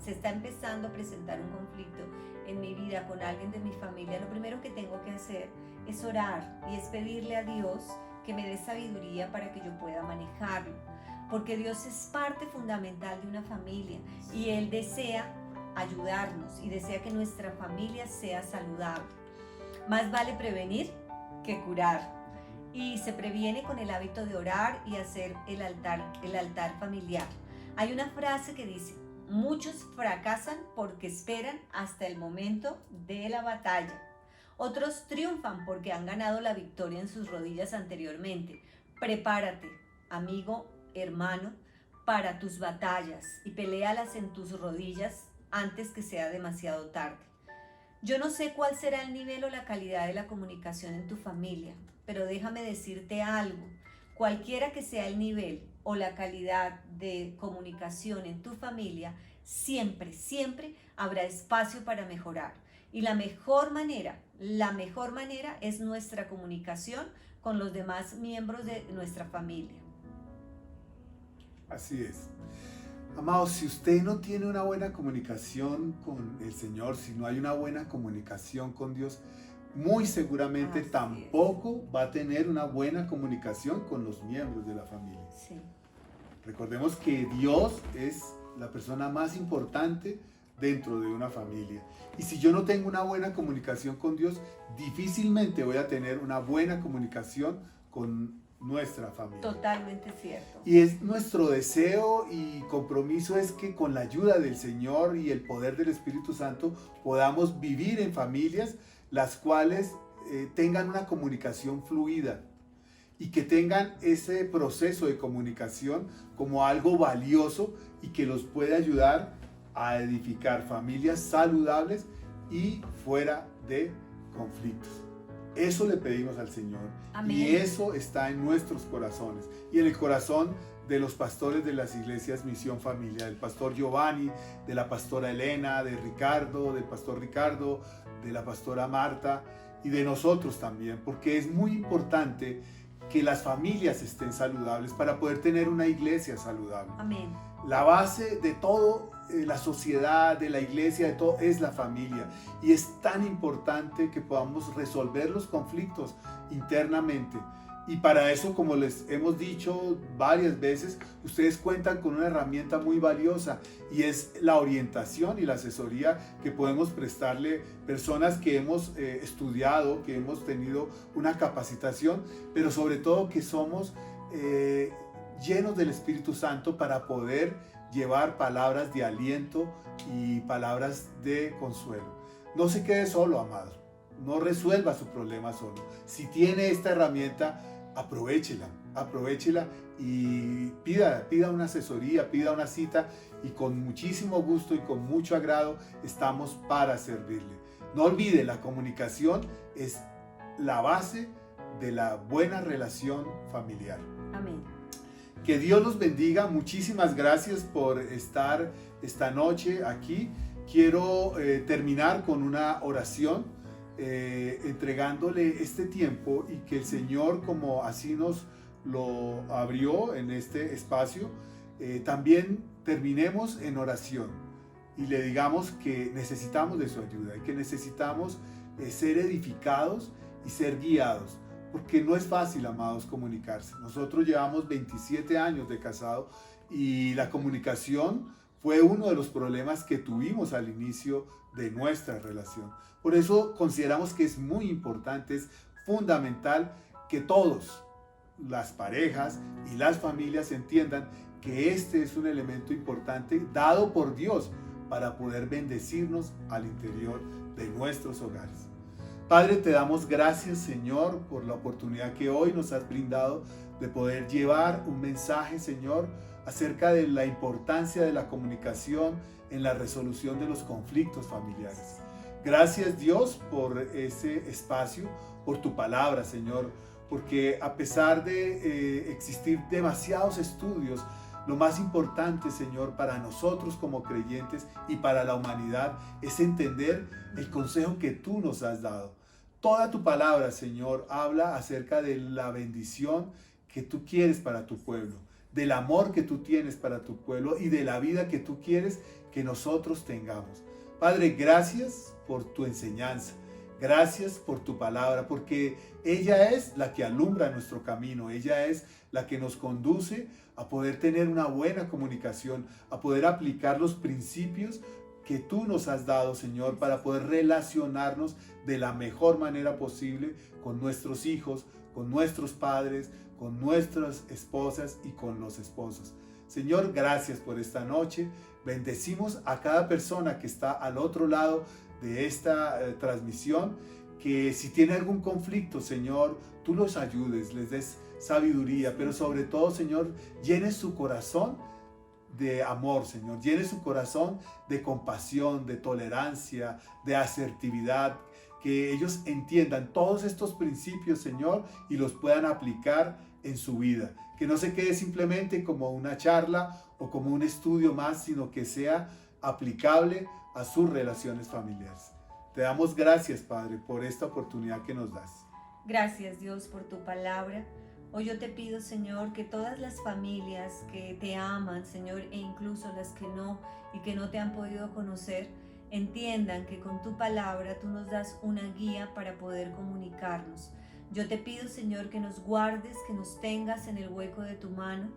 se está empezando a presentar un conflicto en mi vida con alguien de mi familia, lo primero que tengo que hacer es orar y es pedirle a Dios que me dé sabiduría para que yo pueda manejarlo. Porque Dios es parte fundamental de una familia y Él desea ayudarnos y desea que nuestra familia sea saludable. Más vale prevenir que curar. Y se previene con el hábito de orar y hacer el altar familiar. Hay una frase que dice: muchos fracasan porque esperan hasta el momento de la batalla. Otros triunfan porque han ganado la victoria en sus rodillas anteriormente. Prepárate, amigo, hermano, para tus batallas y peléalas en tus rodillas antes que sea demasiado tarde. Yo no sé cuál será el nivel o la calidad de la comunicación en tu familia, pero déjame decirte algo. Cualquiera que sea el nivel o la calidad de comunicación en tu familia, siempre habrá espacio para mejorar. Y la mejor manera es nuestra comunicación con los demás miembros de nuestra familia. Así es. Amados, si usted no tiene una buena comunicación con el Señor, si no hay una buena comunicación con Dios, muy seguramente Así tampoco va a tener una buena comunicación con los miembros de la familia. Sí. Recordemos que Dios es la persona más importante dentro de una familia. Y si yo no tengo una buena comunicación con Dios, difícilmente voy a tener una buena comunicación con nuestra familia. Totalmente cierto. Y es nuestro deseo y compromiso es que con la ayuda del Señor y el poder del Espíritu Santo podamos vivir en familias las cuales tengan una comunicación fluida y que tengan ese proceso de comunicación como algo valioso y que los puede ayudar a edificar familias saludables y fuera de conflictos. Eso le pedimos al Señor. Amén. Y eso está en nuestros corazones y en el corazón de los pastores de las iglesias Misión Familia, del pastor Giovanni, de la pastora Elena, de Ricardo, del pastor Ricardo, de la pastora Marta y de nosotros también, porque es muy importante que las familias estén saludables para poder tener una iglesia saludable. Amén. La base de todo, la sociedad, de la iglesia, de todo, es la familia. Y es tan importante que podamos resolver los conflictos internamente. Y para eso, como les hemos dicho varias veces, ustedes cuentan con una herramienta muy valiosa y es la orientación y la asesoría que podemos prestarle personas que hemos estudiado, que hemos tenido una capacitación, pero sobre todo que somos llenos del Espíritu Santo para poder llevar palabras de aliento y palabras de consuelo. No se quede solo, amado. No resuelva su problema solo. Si tiene esta herramienta, aprovechela y pida una asesoría, pida una cita y con muchísimo gusto y con mucho agrado estamos para servirle. No olvide, la comunicación es la base de la buena relación familiar. Amén. Que Dios los bendiga. Muchísimas gracias por estar esta noche aquí. Quiero terminar con una oración entregándole este tiempo y que el Señor, como así nos lo abrió en este espacio, también terminemos en oración y le digamos que necesitamos de su ayuda y que necesitamos ser edificados y ser guiados, porque no es fácil, amados, comunicarse. Nosotros llevamos 27 años de casado y la comunicación fue uno de los problemas que tuvimos al inicio de nuestra relación. Por eso consideramos que es muy importante, es fundamental que todos, las parejas y las familias, entiendan que este es un elemento importante dado por Dios para poder bendecirnos al interior de nuestros hogares. Padre, te damos gracias, Señor, por la oportunidad que hoy nos has brindado de poder llevar un mensaje, Señor, acerca de la importancia de la comunicación en la resolución de los conflictos familiares. Gracias, Dios, por ese espacio, por tu palabra, Señor, porque a pesar de existir demasiados estudios, lo más importante, Señor, para nosotros como creyentes y para la humanidad es entender el consejo que tú nos has dado. Toda tu palabra, Señor, habla acerca de la bendición que tú quieres para tu pueblo, del amor que tú tienes para tu pueblo y de la vida que tú quieres que nosotros tengamos. Padre, gracias por tu enseñanza, gracias por tu palabra, porque ella es la que alumbra nuestro camino, ella es la que nos conduce a poder tener una buena comunicación, a poder aplicar los principios que tú nos has dado, Señor, para poder relacionarnos de la mejor manera posible con nuestros hijos, con nuestros padres, con nuestras esposas y con los esposos. Señor, gracias por esta noche. Bendecimos a cada persona que está al otro lado de esta transmisión, que si tiene algún conflicto, Señor, tú los ayudes, les des sabiduría, pero sobre todo, Señor, llenes su corazón de amor, Señor, llene su corazón de compasión, de tolerancia, de asertividad, que ellos entiendan todos estos principios, Señor, y los puedan aplicar en su vida, que no se quede simplemente como una charla o como un estudio más, sino que sea aplicable a sus relaciones familiares. Te damos gracias, Padre, por esta oportunidad que nos das. Gracias, Dios, por tu palabra. Hoy yo te pido, Señor, que todas las familias que te aman, Señor, e incluso las que no y que no te han podido conocer, entiendan que con tu palabra tú nos das una guía para poder comunicarnos. Yo te pido, Señor, que nos guardes, que nos tengas en el hueco de tu mano,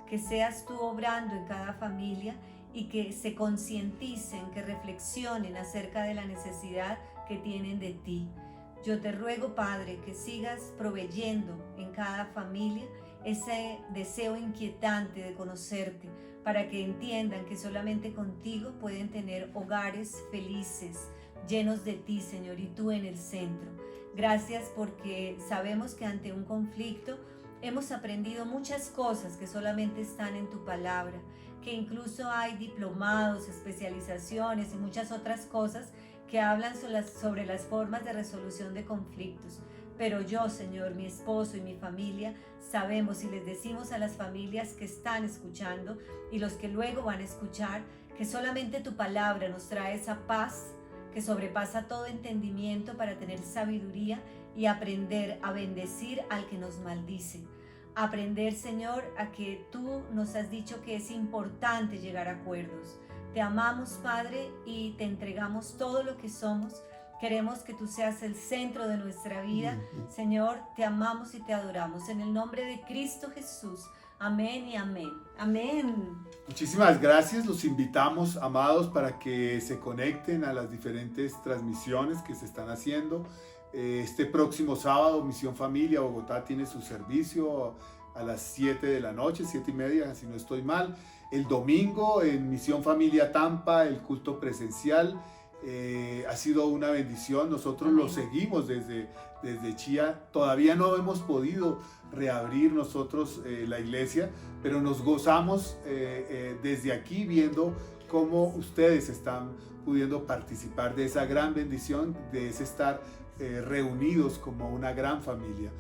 que seas tú obrando en cada familia y que se concienticen, que reflexionen acerca de la necesidad que tienen de ti. Yo te ruego, Padre, que sigas proveyendo en cada familia ese deseo inquietante de conocerte, para que entiendan que solamente contigo pueden tener hogares felices, llenos de ti, Señor, y tú en el centro. Gracias porque sabemos que ante un conflicto hemos aprendido muchas cosas que solamente están en tu palabra, que incluso hay diplomados, especializaciones y muchas otras cosas que hablan sobre las formas de resolución de conflictos. Pero yo, Señor, mi esposo y mi familia, sabemos y les decimos a las familias que están escuchando y los que luego van a escuchar, que solamente tu palabra nos trae esa paz que sobrepasa todo entendimiento para tener sabiduría y aprender a bendecir al que nos maldice. Aprender, Señor, a que tú nos has dicho que es importante llegar a acuerdos. Te amamos, Padre, y te entregamos todo lo que somos. Queremos que tú seas el centro de nuestra vida. Señor, te amamos y te adoramos. En el nombre de Cristo Jesús. Amén y amén. Amén. Muchísimas gracias. Los invitamos, amados, para que se conecten a las diferentes transmisiones que se están haciendo. Este próximo sábado, Misión Familia Bogotá tiene su servicio a las 7 de la noche, 7:30, si no estoy mal. El domingo en Misión Familia Tampa, el culto presencial. Ha sido una bendición. Nosotros lo seguimos desde Chía. Todavía no hemos podido reabrir nosotros la iglesia, pero nos gozamos desde aquí viendo cómo ustedes están pudiendo participar de esa gran bendición, de ese estar reunidos como una gran familia.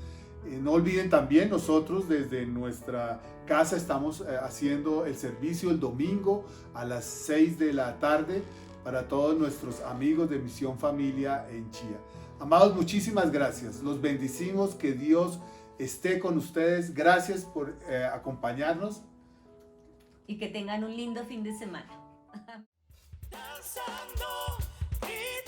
No olviden también, nosotros desde nuestra casa estamos haciendo el servicio el domingo a las 6 de la tarde para todos nuestros amigos de Misión Familia en Chía. Amados, muchísimas gracias. Los bendecimos, que Dios esté con ustedes. Gracias por acompañarnos. Y que tengan un lindo fin de semana. Danzando y